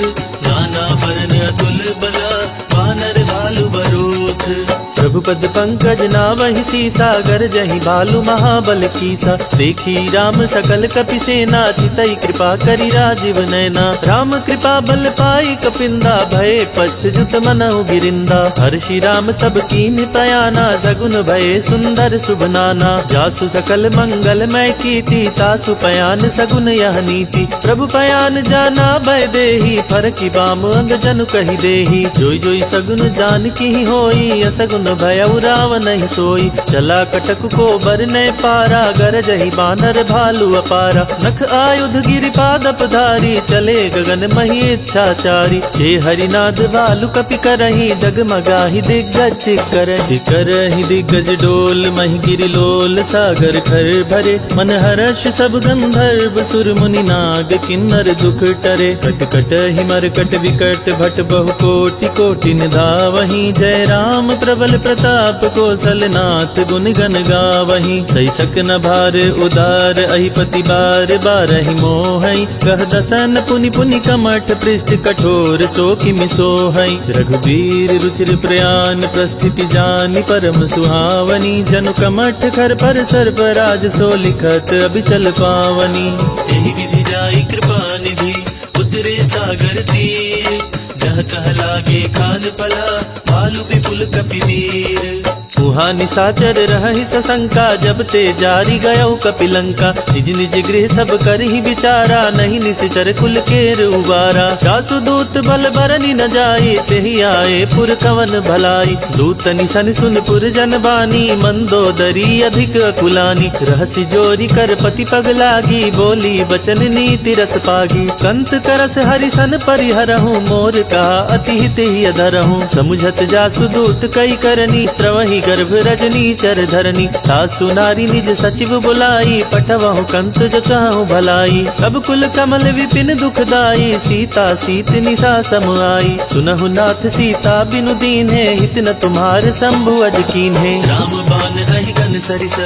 नाना वरन अतुल बला, वानर भालु बरोथ। प्रभुपद पंकज नावहि सीसा, गरजहि भालु महाबल कीसा। देखी राम सकल कपि सेना, चितई कृपा करि राजीव नैना। राम कृपा बल पाई कपिंदा, भये पश्चात मनहु गिरिंदा। हर्षि राम तब कीन्ह पयाना, सगुन भये सुंदर शुभ नाना। जासु सकल मंगलमय कीर्ति, तासु पयान सगुन यह नीति। प्रभु पयान जाना भय देहि, फरकि बाम अंग जनु कहि देहि। जोई जोई सगुन जानकी होई, असगुन भयउ रावण नहीं सोई। चला कटक को बरने पारा, गरजहि बानर भालु अपारा। नख आयुध गिरिपादप धारी, चले गगन मही इच्छाचारी। हे हरिनाद भालु कपि करहि, डगमगाहि दिग्गज करहि। करहि दिग्गज डोल, महि गिरिलोल सागर खर भरे। मन हर्ष सब गंधर्व सुर मुनि नाग, किन्नर दुख टरे। कट कटहि मरकट विकट भट, बहु कोटि कोटि निधावहि। जय राम प्रबल प्रताप, कौशल नाथ गुण गण गावहि। सही सक न भार उदार, अहिपति बार बारहि मोहै। कह दसन पुनि पुनि कमठ, पृष्ठ कठोर सो किमि सोहै। रघुबीर रुचिर प्रयान, प्रस्थिति जानि परम सुहावनी। जनु कमठ खर पर सर्पराज, सो लिखत अबिचल पावनी। एहि विधि जाई कृपा निधि, उतरे सागर तीर। जह तह लागे खान पला, भालु विपुल कपिवीर। उहा निशाचर रहहि सशंका, जब ते जारी गयो कपिलंका। निज निज गृह सब करहि विचारा, नहीं निश्चर कुल केर उबारा। जासु दूत बल बरनि न जाई, तेहि आए पुर कवन भलाई। दूत निसन सुन पुर जन बानी, मंदोदरी अधिक अकुलानी। रहसि जोरी कर पति पग लागी, बोली बचन नीति रस पागी। कंत करस हरिसन परिहरहु, मोर कहा अति हित ही अधरहु। समुझत जासु दूत कई करनी, स्त्रवहि गर्भ रजनी चर धरनी। तासु नारी निज सचिव बुलाई, पठवहु कंत जो चाहु भलाई। तब कुल कमल विपिन दुखदाई, सीता सीत निसा सम आई। सुनहु नाथ सीता बिनु दीन्हे, हित न तुम्हार शंभु अज कीन्हे। राम बान रहि गन सरिस,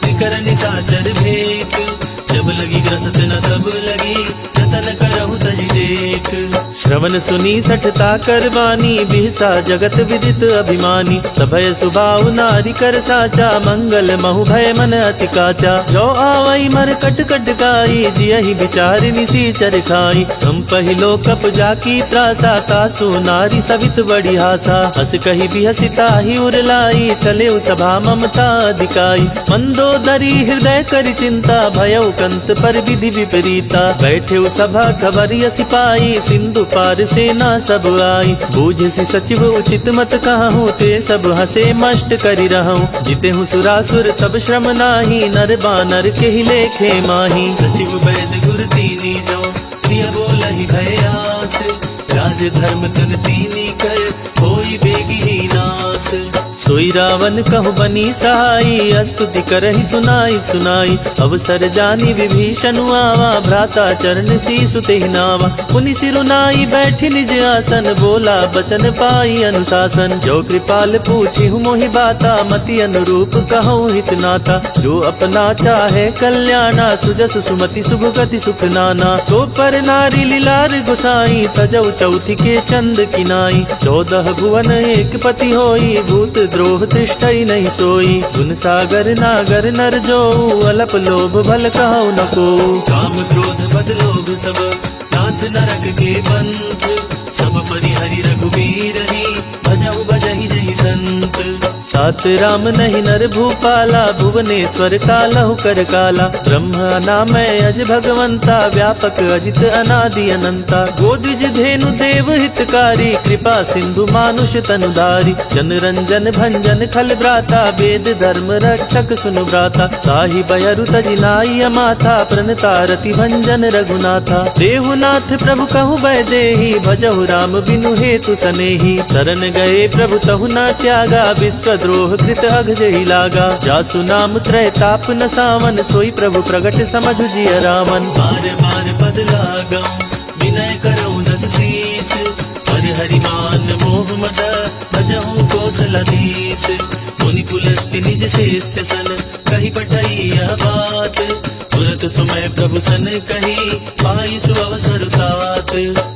निकर निसाचर भेक। जब लगी ग्रसत न तब लगी, जतन करहु तजि देख। श्रवण सुनी सठता करवानी, बिहसा जगत विदित अभिमानी। सभय सुभाव नारी कर साचा, मंगल महु भय मन अति काचा। जो आवई मर कट कट गाई, जियहि विचारि निसीचर खाई। हम पहिलो कप जाकी त्रासा, तासु नारी सवित बड़ी हासा। हस कहि बिहसि ताहि उर लाई, चले सभा ममता अधिकाई। मंदोदरी हृदय करि चिंता, भयउ कंत पर विधि विपरीता। बैठे सभा खबरिय सिपाही, सिंधु पार सेना सब आई। बूझसि सचिव उचित मत कहूँ, ते सब हसे मष्ट करि रहूँ। जिते हूँ सुरासुर तब श्रम नाही, नर बानर के ही लेखे माही। सचिव वैद गुर तीनी जो, प्रिय बोलहि भय आस। राज धर्म तन तीनी कर, होई बेगी ही नास। सोई रावण कहु बनी सहाई, स्तुति करहि सुनाई सुनाई। अवसर जानी विभीषण आवा, भ्राता चरण सीसु तेहि नावा। पुनि सिरुनाई बैठि निज आसन, बोला बचन पाई अनुशासन। जो कृपाल पूछी हूँ मोहि बाता, मति अनुरूप कहूँ हित नाता। जो अपना चाहे कल्याणा, सुजस सुमति शुभ गति सुख नाना। सो पर नारी लीलार गुसाई, तजौ चौथि के चंद किनाई। 14 भुवन एक पति होई, भूत द्रोह तिष्ठई नहीं सोई। गुण सागर नागर नर जो, अलप लोभ भल कहु न को। काम क्रोध बद लोभ सब, नाथ नरक के पंथ। सब परिहरि रघुबीर ही, भजहु भजहि जहि संत। तात राम नहीं नर भूपाला, भुवनेश्वर कालहु कर काला। ब्रह्म अनामय अज भगवंता, व्यापक अजित अनादि अनंता। गोदिज धेनु देव हितकारी, कृपा सिंधु मानुष तनुधारी। जन रंजन भंजन खल भ्राता, वेद धर्म रक्षक सुनु भ्राता। ताहि बयरु तजिनाई अमाथा, प्रणतारति भंजन रघुनाथा। देहुनाथ प्रभु कहु वैदेही, भजहु राम बिनु हेतु सनेही। शरण गए प्रभु तहु न त्यागा, विश्वद्रोह कृत अघ जहि लागा। जासु नाम त्रय ताप न सावन, सोई प्रभु प्रगट समझु जिय रामन। बार बार पद लागऊं, विनय करऊं दस शीस। हरि हरि मान मोह मद, भजहु कौशलधीश। मुनि पुलस्त्य निज शेष्य सन, कहि पठई यह बात। तुरत सुमय प्रभु सन कही, पाई सु अवसर तात।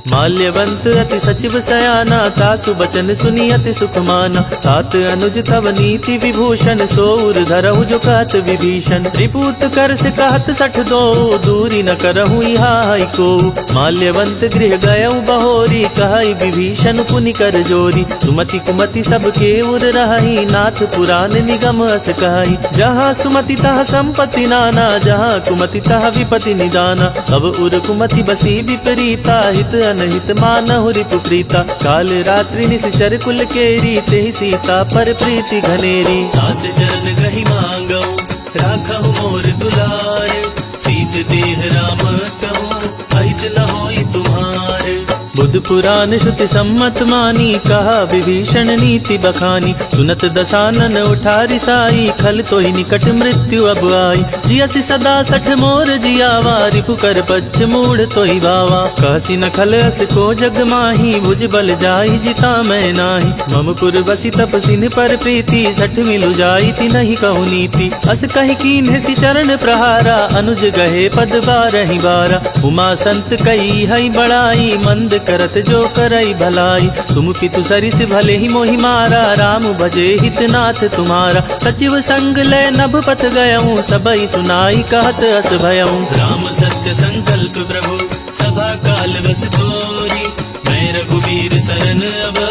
माल्यवंत अति सचिव सयाना, तासु बचन सुनी अति सुख माना। तात अनुज तव नीति विभूषण, सोउर धरहु जो कहत विभीषण। रिपुत कर से कहत सठ दो, दूरी न करहु यहाँ को। माल्यवंत गृह गयऊ बहोरी, कहई विभीषण पुनि कर जोरी। सुमति कुमति सब के उर रही, नाथ पुराण निगम अस कहाई। जहाँ सुमति तहाँ संपत्ति नाना, जहाँ कुमति तह विपति निदाना। अब उर कुमति बसी विपरीता, हित अनहित मानहु रिपु प्रीता। काल रात्रि निश्चर कुल केरी, तेहि सीता पर प्रीति घनेरी। तात चरण गहि मांगऊं, राखहु मोर दुलार। सीत देह राम कहूँ, अहित न होई तुम्हार। बुध पुराण श्रुति सम्मत मानी, कहा विभीषण नीति बखानी। सुनत दसानन उठारी साई, खल तोहि निकट मृत्यु अब आई। जियसि सदा सठ मोर जियावा, रिपु कर पच्छ मूढ़ तोहि भावा। कहसी न खल अस को जग माही, भुज बल जाई जिता मैं नाही। मम पुर बसी तपसिन पर प्रीति, सठ मिलु जाई ति नहीं कहु नीति। अस कहि कीन्हसि चरण प्रहारा, अनुज गहे पद बारहि बारा। उमा संत कई हई बड़ाई, मंद करत जो करई भलाई। तुम पितु सरिस भले ही मोहि मारा, राम भजे हितनाथ तुम्हारा। सचिव संग ले नभ पथ गयऊं, सबई सुनाई कहत अस भयऊं। राम सत्य संकल्प प्रभु, सभा काल बस तोरी। मैं रघुवीर सरन अब,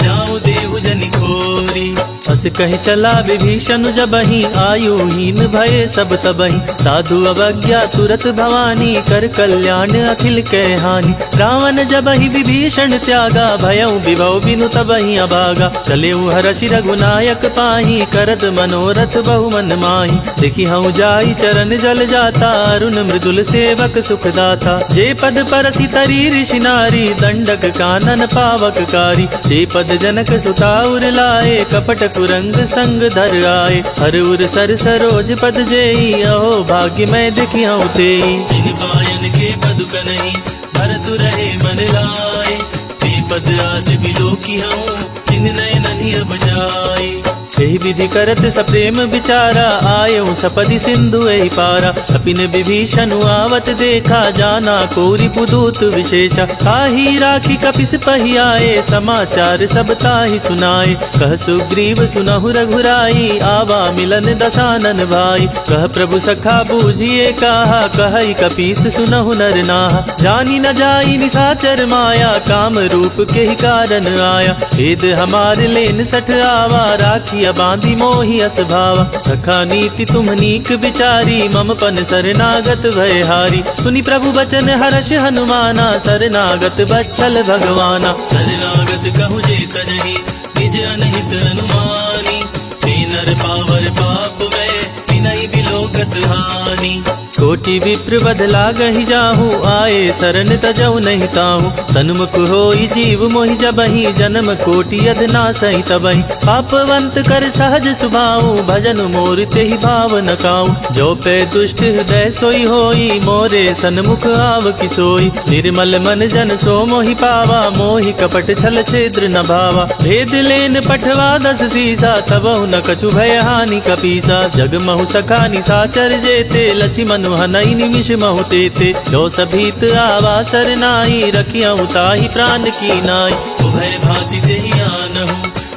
जाऊं देहु जनि खोरी। अस कहि चला विभीषण जबहि, आयुहीन भये सब तबहि। साधु अवज्ञा तुरत भवानी, कर कल्याण अखिल कै हानि। रावण जबहि विभीषण त्यागा, भयउ विभव बिनु तबहि अभागा। चलेउ हरषि रघुनायक पाहि, करत मनोरथ बहु मन माहि। देखि हऊँ जाई चरण जल जाता, अरुण मृदुल सेवक सुख दाता। जे पद परसि तरी ऋषि नारी, दंडक कानन पावक कारी। जे पद जनक सुताउर लाए, कपट कुरंग संग धर आए। हर उर सर सरोज पद जेई, अहो भाग्य मैं देखियाऊं तेई। जिन पायन के पदुक नहीं, भरतु रहे मन लाए। ते पद आज बिलोकी हूँ, जिन नयन अब जाए। यही विधि करत सप्रेम विचारा, आयऊ सपदि सिंधु एहि पारा। कपिन विभीषण आवत देखा, जाना कोरि पुदूत विशेषा। ताहि राखी कपिस पहि आए, समाचार सब ताहि सुनाए। कह सुग्रीव सुनहु रघुराई, आवा मिलन दसानन भाई। कह प्रभु सखा बूझिए कहा, कहई कपीस सुनहु नर नाहा। जानी न जाई निसाचर माया, काम रूप के ही कारण आया। भेद हमार लेन सठ आवा, राखी बांधी मोहि अस भावा। सखा नीति तुम नीक विचारी, मम पन शरणागत भय हारी। सुनि प्रभु बचन हर्ष हनुमाना, शरणागत बच्चल भगवाना। शरणागत कहु जे तजहि, निज अनहित अनुमानी। ते नर पावर पाप में, विनय बिलोकत हानि। कोटि विप्र बध लागहि जाहू, आए शरण तजहु नहीं ताहू। सन्मुख होई जीव मोहि जबहि, जन्म कोटि अधना सहि तबहि। पापवंत कर सहज सुभाऊ, भजन मोर तेहि भाव न काऊ। जो पे दुष्ट हृदय सोई होई, मोरे सन्मुख आव किसोई। निर्मल मन जन सो मोहि पावा, मोहि कपट छल छिद्र न भावा। भेद लेन पठवा दस सीसा, तबहु न कछु भय हानि कपीसा। जग महु सखा निसाचर जेते, लक्ष्मण हनई निमिष महु तेते। जो सभीत आवा सरनाई, रखियाऊ ताहि प्राण की नाई। उभय भाति तेहि आनहु,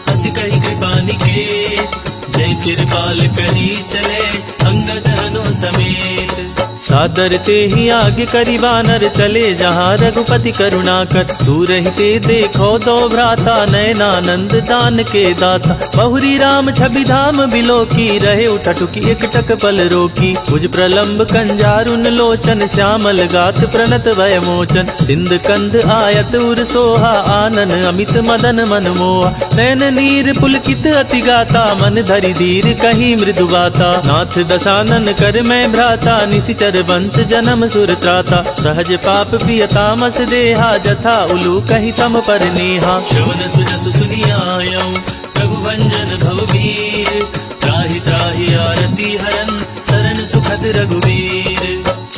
हस कहि कृपा निकेत। जय कृपाल करी चले, अंगद हनु समेत। सादर ते ही आगे करी बानर चले जहाँ रघुपति करुणाकर। दूर ही ते देखो दो भ्राता नयनानंद दान के दाता। बहुरी राम छवि धाम बिलो की रहे उठा टुकी एक टक पल रोकी। भुज प्रलंब कंजारुन लोचन श्यामल गात प्रणत भय मोचन। सिंध कंध आयत उर सोहा आनन अमित मदन मन मोहा। नैन नीर पुलकित अति गाता मन धरि धीर कही मृदु बाता। नाथ दसानन कर मैं भ्राता निशिचर वंश जन्म सुर त्राता। सहज पाप प्रिय तामस देहा जथा उलू कही तम पर नेहा। श्रवण सुजसु सुनियायऊ प्रभु भंजन भवबीर। त्राहि त्राहि आरती हरन शरण सुखद रघुवीर।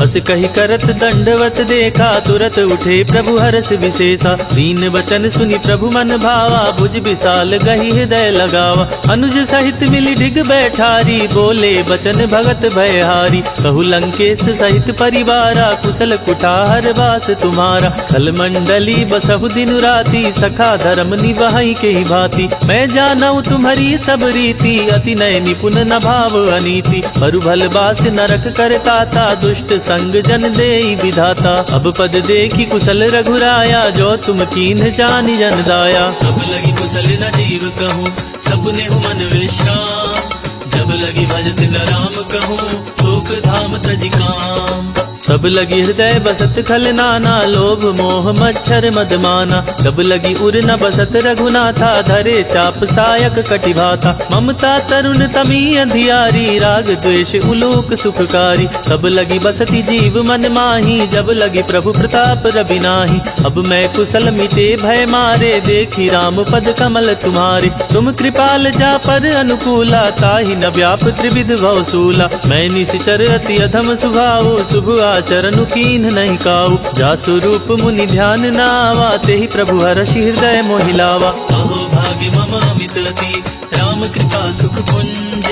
अस कही करत दंडवत देखा तुरत उठे प्रभु हरस विशेषा। दीन वचन सुनि प्रभु मन भावा भुज विशाल गही हृदय लगावा। अनुज सहित मिली डिग बैठारी बोले बचन भगत भयहारी। कहु लंकेश सहित परिवारा कुशल कुठार वास तुम्हारा। खल मंडली बसहु दिन राती सखा धर्म निभाई के ही भांति। मैं जानऊ तुम्हारी सब रीति अति नय निपुण न भाव अनीति। परु भल बास नरक करताता दुष्ट संग जन देई विधाता। अब पद देखी कुशल रघुराया जो तुम कीन्ह जानि जन दाया। अब लगी कुशल न जीव कहूँ सपने हो मन विश्राम। जब लगी भजत न राम कहूँ शोक धाम तज काम। तब लगी हृदय बसत खल नाना लोभ मोह मच्छर मदमाना। तब लगी उर न बसत रघुनाथा धरे चाप सायक कटिभाता। ममता तरुण तमी अंधियारी राग द्वेष उलोक सुखकारी। तब लगी बसती जीव मन माही जब लगी प्रभु प्रताप रवि नाही। अब मैं कुशल मिटे भय मारे देखी राम पद कमल तुम्हारे। तुम कृपाल जा पर अनुकूला ताहि न व्याप त्रिविध भवसूला। मैं निशिचर अति अधम स्वभाव शुभ चरणु कीन्ह नहीं काऊ। जासु रूप मुनि ध्यान नावा तेहि प्रभु हर्षि हृदय मोहिलावा। अहो भाग्य मम अमित अति राम कृपा सुख पुंज।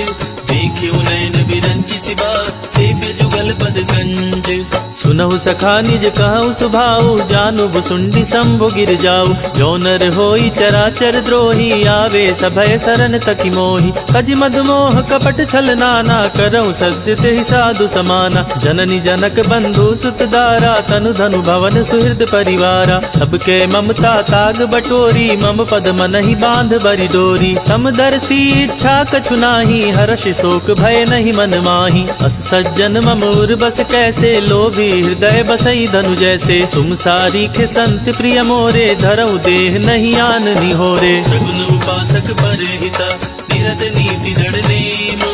देखियो नयन बिरंचि सिवा सेव्य जुगल पद गंज। सुनहु सखा निज कहु सुभाऊ जानु भुसुंडी शंभु गिर जाऊ। जो नर होई चराचर द्रोही आवे सभय शरण तकी मोही। कज मद मोह कपट छल नाना करऊ सत्य तेहि साधु समाना। जननी जनक बंधु सुत दारा तनु धनु भवन सुहृद परिवारा। तब के ममता ताग बटोरी मम पद मनहि बांध बरि डोरी। तम दर्शी इच्छा कछु नाही हर्ष शोक भय नहीं मन माही। अस सज्जन ममूर बस कैसे लोभी हृदय बसई धनु जैसे। तुम सारीख संत प्रिय मोरे धरऊ देह नहीं आन निहोरे। सगुन उपासक परहिता निरत नीति दृढ़ नेम।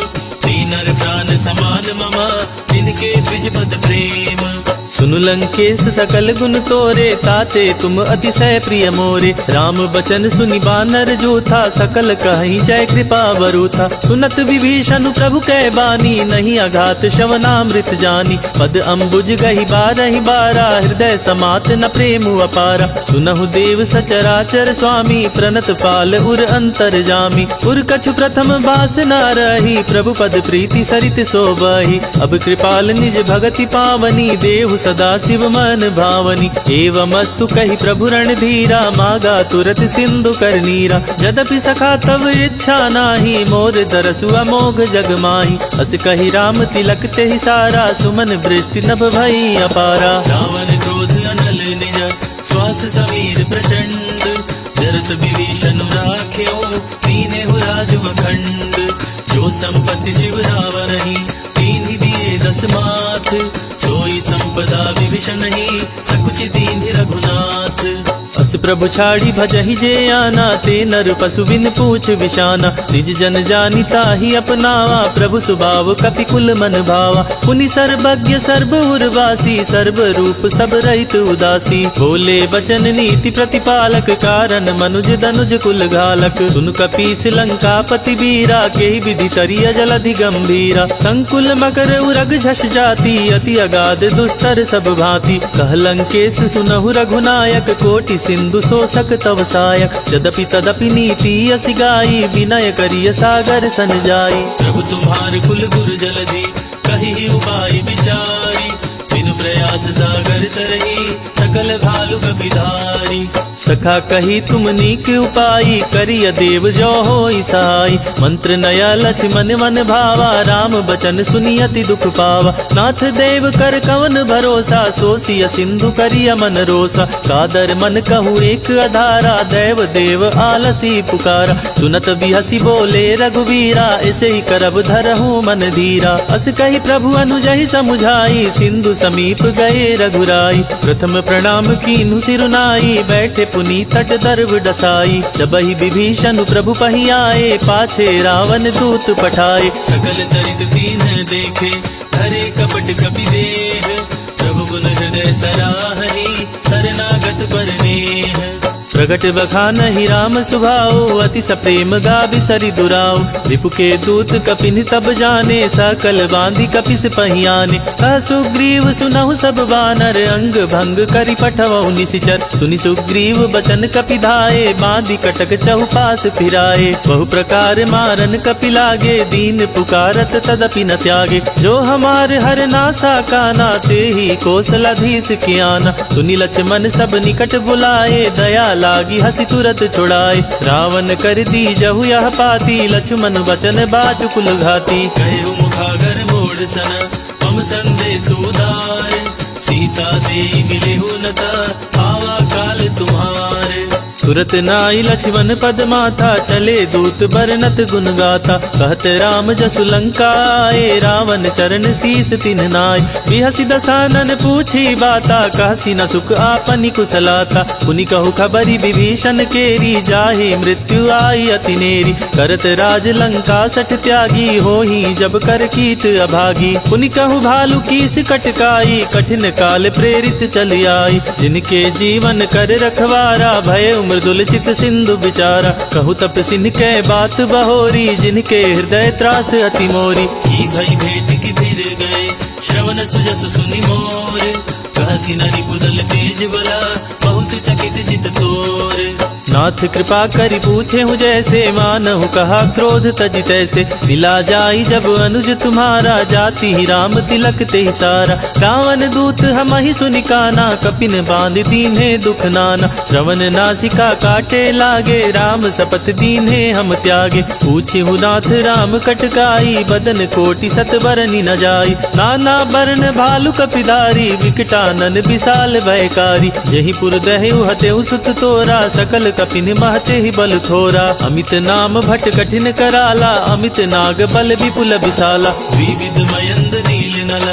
दीनर प्राण समान ममा जिनके द्विज पद प्रेम। सुनु लंकेश सकल गुण तोरे ताते तुम अतिशय प्रिय मोरे। राम बचन सुनि बानर जूथा सकल कहीं जय कृपा बरूथा। सुनत विभीषण प्रभु कै बानी नहीं अघात श्रवणामृत जानी। पद अम्बुज गही बारहि बारा हृदय समात न प्रेम अपारा। सुनहु देव सचराचर स्वामी प्रणत पाल उर अंतर जामी। उर कछु प्रथम बास न रही प्रभु पद प्रीति सरित सोबही। अब कृपाल निज भगति पावनी देहु सदा शिव मन भावनी। एवमस्तु कही प्रभु रणधीरा मागा तुरत सिंधु कर नीरा। यद्यपि सखा तव इच्छा नाही मोर दरसु अमोघ जग माही। अस कही राम तिलक तेहि सारा सुमन वृष्टि नभ भई अपारा। रावण क्रोध अनल निज श्वास समीर प्रचंड। जरत विभीषण राख्यो दीनेहु राजु अखंड। जो संपत्ति शिव रावण ही दीन्हि दिए दस माथ। सोई संपदा विभीषण ही सकुचि दीन्हि रघुनाथ। अस प्रभु छाड़ी भजहि जे आना ते नर पशु बिन पूछ विशाना। निज जन जानी ताहि अपनावा प्रभु सुभाव कपि कुल मन भावा। पुनि सर्वज्ञ सर्व उर्वासी सर्व रूप सब रहित उदासी। बोले बचन नीति प्रतिपालक कारण मनुज दनुज कुल घालक। सुन कपीस लंकापति वीरा के विधि तरिय जलधि गंभीरा। संकुल मकर उरग झष जाति अति अगाध दुस्तर सब भांति। कह लंकेश सुनहु रघुनायक कोटि सिंधु शोषक तव सायक। यद्यपि तदपि नीति असि गाई विनय करिय सागर सन जाई। प्रभु तुम्हार कुल गुर जलधि कही उपाय विचारी। बिनु प्रयास सागर तरही सकल भालु कपिधारी। सखा कही तुम नीक उपाई, करिय देव जो होई सहाय। मंत्र नया लक्ष्मण मन भावा, राम बचन सुनी अति दुख पावा। नाथ देव कर कवन भरोसा, सोसिय सिंधु करिय मन रोसा। कादर मन कहूँ एक अधारा, दैव देव आलसी पुकारा। सुनत बिहसी बोले रघुवीरा, ऐसे ही करब धरहूँ मन धीरा। अस कही प्रभु अनुजहि समुझाई, सिंधु समीप गए रघुराई। प्रथम प्रणाम कीन्हु सिरुनाई, बैठे पुनी तट दर्व डसाई। जबहि विभीषण प्रभु पहि आए, पाछे रावण दूत पठाए। सकल चरित दीन देखे, धरे कपट कपि देह। प्रभु गुण हृदय सराहनी, शरणागत पर नेह। प्रगट बखानहि राम सुभाओ, अति सप्रेम गाबि सरि दुराओ। रिपु के दूत कपिन तब जाने, सकल बांधि कपिस पहियाने। कह सुग्रीव सुनहु सब बानर, अंग भंग करि पठवहु निशिचर। सुनि सुग्रीव बचन कपि धाये, बांधि कटक चहुपास फिराए। बहु प्रकार मारन कपि लागे, दीन पुकारत तदपि न त्यागे। जो हमार हर नासा काना, तेहि कौशलाधीश कियाना। सुनि लक्ष्मण सब निकट बुलाए, दया लागी हसी तुरत छुड़ाए। रावण कर दी जहु यह पाती, लक्ष्मण बचन बाजु कुल घाती। कहु मुखागर मोड़ सन, मम संदेश उदार। सीता दे मिलेहु नता, आवा काल तुम्हारे। तुरत नाई लक्ष्मण पद माथा, चले दूत बरनत गुण गाथा। कहत राम जसु लंका आए, रावण चरण शीस तिन्ह नाय। बिहसि दसानन पूछी बाता, कहसी न सुख आपनि कुशलाता। पुनि कहु खबरि विभीषण केरी, जाहि मृत्यु आई अति नेरी। करत राज लंका सठ त्यागी, होही जब कर कीट अभागी। पुनि कहु भालु कीस कटकाई, कठिन काल प्रेरित चली आई। जिनके जीवन कर रखवारा, भय मृदुल चित सिंधु विचारा। कहु तप सिंह के बात बहोरी, जिनके हृदय त्रास अति मोरी। की भई भेंट की फिर गए, श्रवण सुजसु सुनि मोर। कहसी नरि पुदल तेज बला, बहुत चकित चित तोर। नाथ कृपा करि पूछे हूँ जैसे, मानहु कहा क्रोध तज तैसे। मिला जाई जब अनुज तुम्हारा, जाति ही राम तिलक ते सारा। रावण दूत हमहि सुनि काना, कपिन बांध दीन्हे दुख नाना। श्रवण नासिका काटे लागे, राम सपथ दीन्हे हम त्यागे। पूछे हूँ नाथ राम कटकाई, बदन कोटि सत बरनि न जाई। नाना बरन भालु कपिधारी, विकटानन विशाल भयकारी। जहि पुर दहेउ हतेउ सुत तोरा, सकल कपिन महते ही बल थोरा। अमित नाम भट कठिन कराला, अमित नाग बल विपुल विशाला। विविध मयंद नील नल,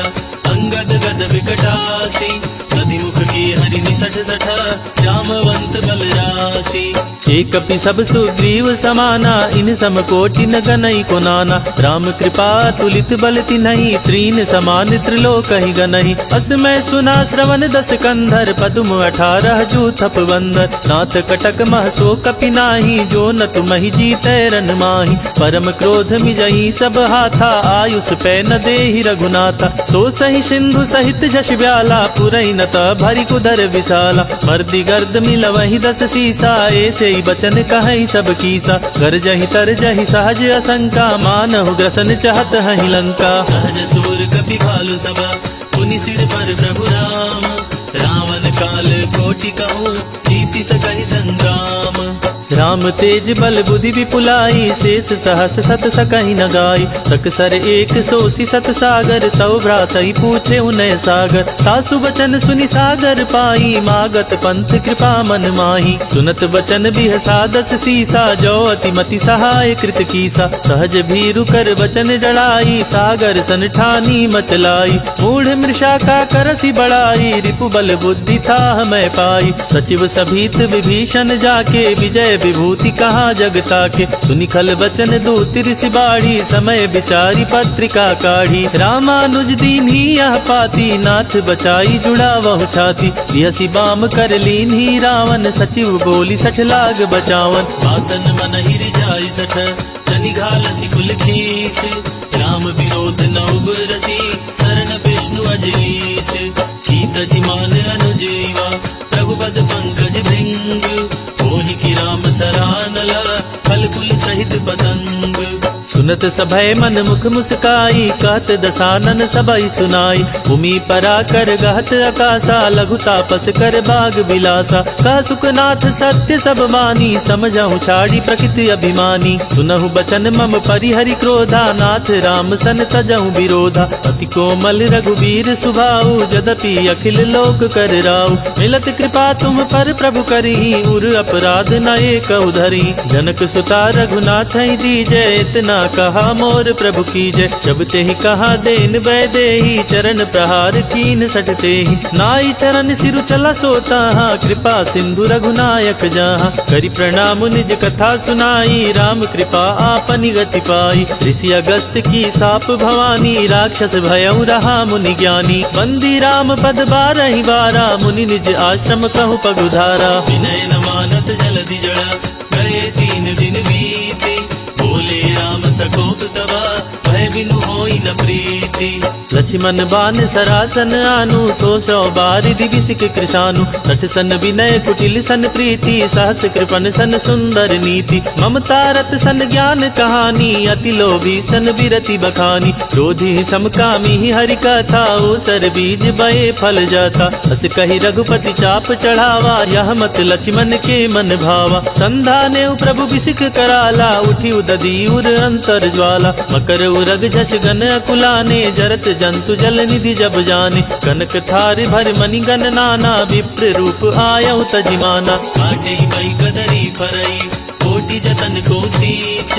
अंगद गद विकटासी। नदीमुख की हरि निसठ सठा, जामवंत बल रासी। एक कपि सब सुग्रीव समाना, इन सम कोटि न गनई को नाना। राम कृपा तुलित बल तिन्हि, त्रीन समान त्रिलोक ही गनहि। अस मैं सुना श्रवण दस कंधर, पदुम 18 जूथप बंदर। नाथ कटक मह सो कपि नाही, जो न तुमहि जीतै रन माही। परम क्रोध मिजहि सब हाथा, आयुष पै न देहि रघुनाथा। सो सहि सिंधु सहित जश ब्याला, पुरहि न भरि कुदर विशाला। मर्दि गर्द मिलवहि 10 सीसा, ऐसे ही बचन कहै सब कीसा। गरजहि तरजहि सहज असंका, मानहु ग्रसन चाहत हहि लंका। सहज सूर कपि भालु सभा, पुनि सिर पर प्रभु राम। रावण काल कोटि कहूँ, जीति सकहि संग्राम। राम तेज बल बुद्धि विपुलाई, शेष सहस सत सकहि न गाई। तक सर एक सोसी सत सागर, तव भ्रातहि पूछे उनय सागर। तासु बचन सुनि सागर पाई, मागत पंथ कृपा मन माही। सुनत बचन बिहसा 10 सीसा, जो अति मति सहाय कृत कीसा। सहज भीरु कर बचन डराई, सागर सन ठानी मचलाई। मूढ़ मृषा का करसी बढ़ाई, रिपु बल बुद्धि था मैं पाई। सचिव सभीत विभीषण जाके, विजय विभूति कहा जगता के। सुनि खल बचन दूत ऋषि बाढ़ी, समय विचारी पत्रिका काढ़ी। रामानुज दीन्ही यह पाती, नाथ बचाई जुड़ा वहु छाती। बिहसी बाम कर लीन्ही रावण, सचिव बोली 60 लाग बचावन। बातन मन ही रिझाई 60, जनि घालसी कुल खीस। राम विरोध न उबरसी, शरण विष्णु अजनीस। कीत मान अनुजीवा, प्रभु पद पंकज भृंग। मोहि की राम सरानला, फल कुल सहित पतंग। सुनत सभय मन मुख मुस्काई, कहत दसानन सबई सुनाई। भूमि परा कर गहत आकाशा, लघु तापस कर बाग बिलासा। कह सुखनाथ सत्य सब मानी, समझहु छाड़ी प्रकृति अभिमानी। सुनहु बचन मम परिहरि क्रोधा, नाथ राम सन तजहु विरोधा। अति कोमल रघुबीर सुभाऊ, जदपि अखिल लोक कर राऊ। मिलत कृपा तुम पर प्रभु करही, उर अपराध न एक धरी। जनक सुता रघुनाथ दीजय, इतना कहा मोर प्रभु कीजय। जब ते ही कहा देन वैदेही, चरण प्रहार कीन सटते ही। नाई चरण सिरु चला सोता, कृपा सिंधु रघुनायक जहाँ। करि प्रणाम निज कथा सुनाई, राम कृपा आपनि गति पाई। ऋषि अगस्त की साप भवानी, राक्षस भयउ रहा मुनि ज्ञानी। बंदी राम पद बारहि बारा, मुनि निज आश्रम कहु पगुधारा। विनय न मानत जलधि जड़ा, करे 3 दिन बीते। बोले राम सकोप तबा, भय बिनु होई न प्रीति। लक्ष्मण बान सरासन आनु, सो सौ बारिधि बिसिक कृशानु। तट सन विनय कुटिल सन प्रीति, सहस कृपन सन सुंदर नीति। ममता रत सन ज्ञान कहानी, अति लोभी सन विरति बखानी। क्रोधी समकामी हरि कथा, ओसर बीज बये फल जाता। अस कही रघुपति चाप चढ़ावा, यह मत लक्ष्मण के मन भावा। संधा ने प्रभु बिसिक कराला, उठी उददी उर अंतर ज्वाला। मकर उरग झस गन अकुलाने, जरत जंतु जल निधि जब जाने। कनक थार भर मणि गण नाना, विप्र रूप आयउ तजिमाना। काटे मई कदरी फरई, कोटि जतन को सींच।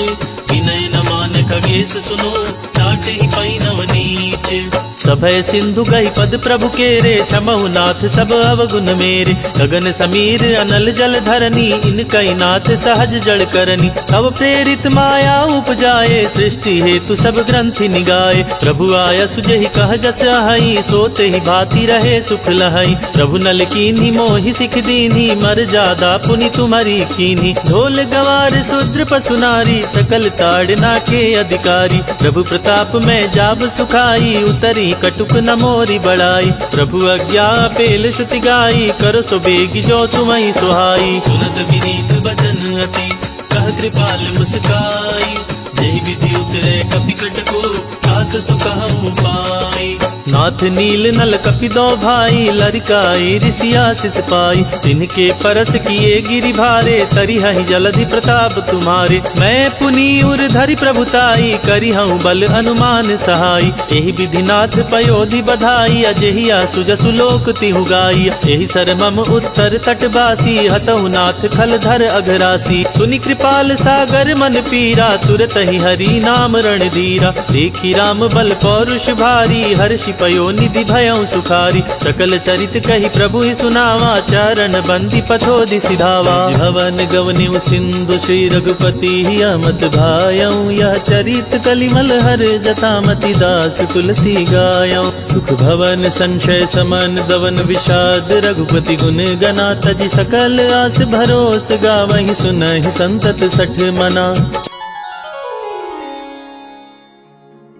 विनय न मान खगेश सुनो, टाटे ही पई नव नीच। सभय सिंधु गई पद प्रभु केरे, शमहु नाथ सब अवगुण मेरे। गगन समीर अनल जल धरनी, इनकई नाथ सहज जड़ करनी। तब प्रेरित माया उपजाए, सृष्टि हेतु सब ग्रंथि निगाए। प्रभु आया सुजहि कह जस आहई, सोते ही भांति रहे सुख लहई। प्रभु नल कीन्ही मोहि सिख दीन्ही, मर जादा पुनि तुम्हारी कीन्ही। ढोल गवार शूद्र पशु नारी, सकल ताड़ना के अधिकारी। प्रभु प्रताप में जाब सुखाई, उतरी कटुक न मोरी बड़ाई। प्रभु आज्ञा पेल श्रुति गाई, करो सो बेगी जो तुम्हें सुहाई। सुनत विनीत बचन अति, कह कृपाल मुस्काई। जय विधि उतरे कपि कटको, तात सुखहु पाई। नाथ नील नल कपि दो भाई, लरिकाई ऋषि आशीष पाई। तिनके परस किए गिरि भारे, तरिहहि जलधि प्रताप तुम्हारे। मैं पुनि उर धरि प्रभुताई, करिहउँ बल अनुमान सहाई। एहि विधि नाथ पयोधि बधाई, अजेहिया सुजसु लोक तिहु गाई। एहि सर मम उत्तर तटवासी, हतहु नाथ खल धर अघरासी। सुनि कृपाल सागर मन पीरा, तुरत ही हरि नाम रणधीरा। देखी राम बल पौरुष भारी, हर्षि पयो निधि भयउ सुखारी। सकल चरित कही प्रभु ही सुनावा, चरण बंदी पथोधि सिधावा। भवन गवन्यु सिंधु श्री रघुपति, अमत भायउ। यह चरित कलिमल हर जतामति, दास तुलसी गायउ। सुख भवन संशय समन, दवन विषाद रघुपति गुण गना। तजि सकल आस भरोस, गावहि सुनहि संतत 60 मना।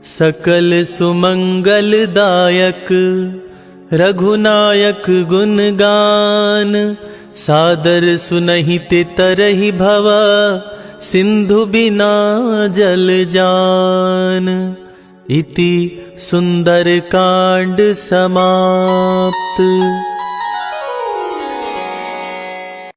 सकल सुमंगल दायक रघुनायक गुण गान। सादर सुनहि ते तरहि भवा, सिंधु बिना जल जान। इति सुंदर कांड समाप्त।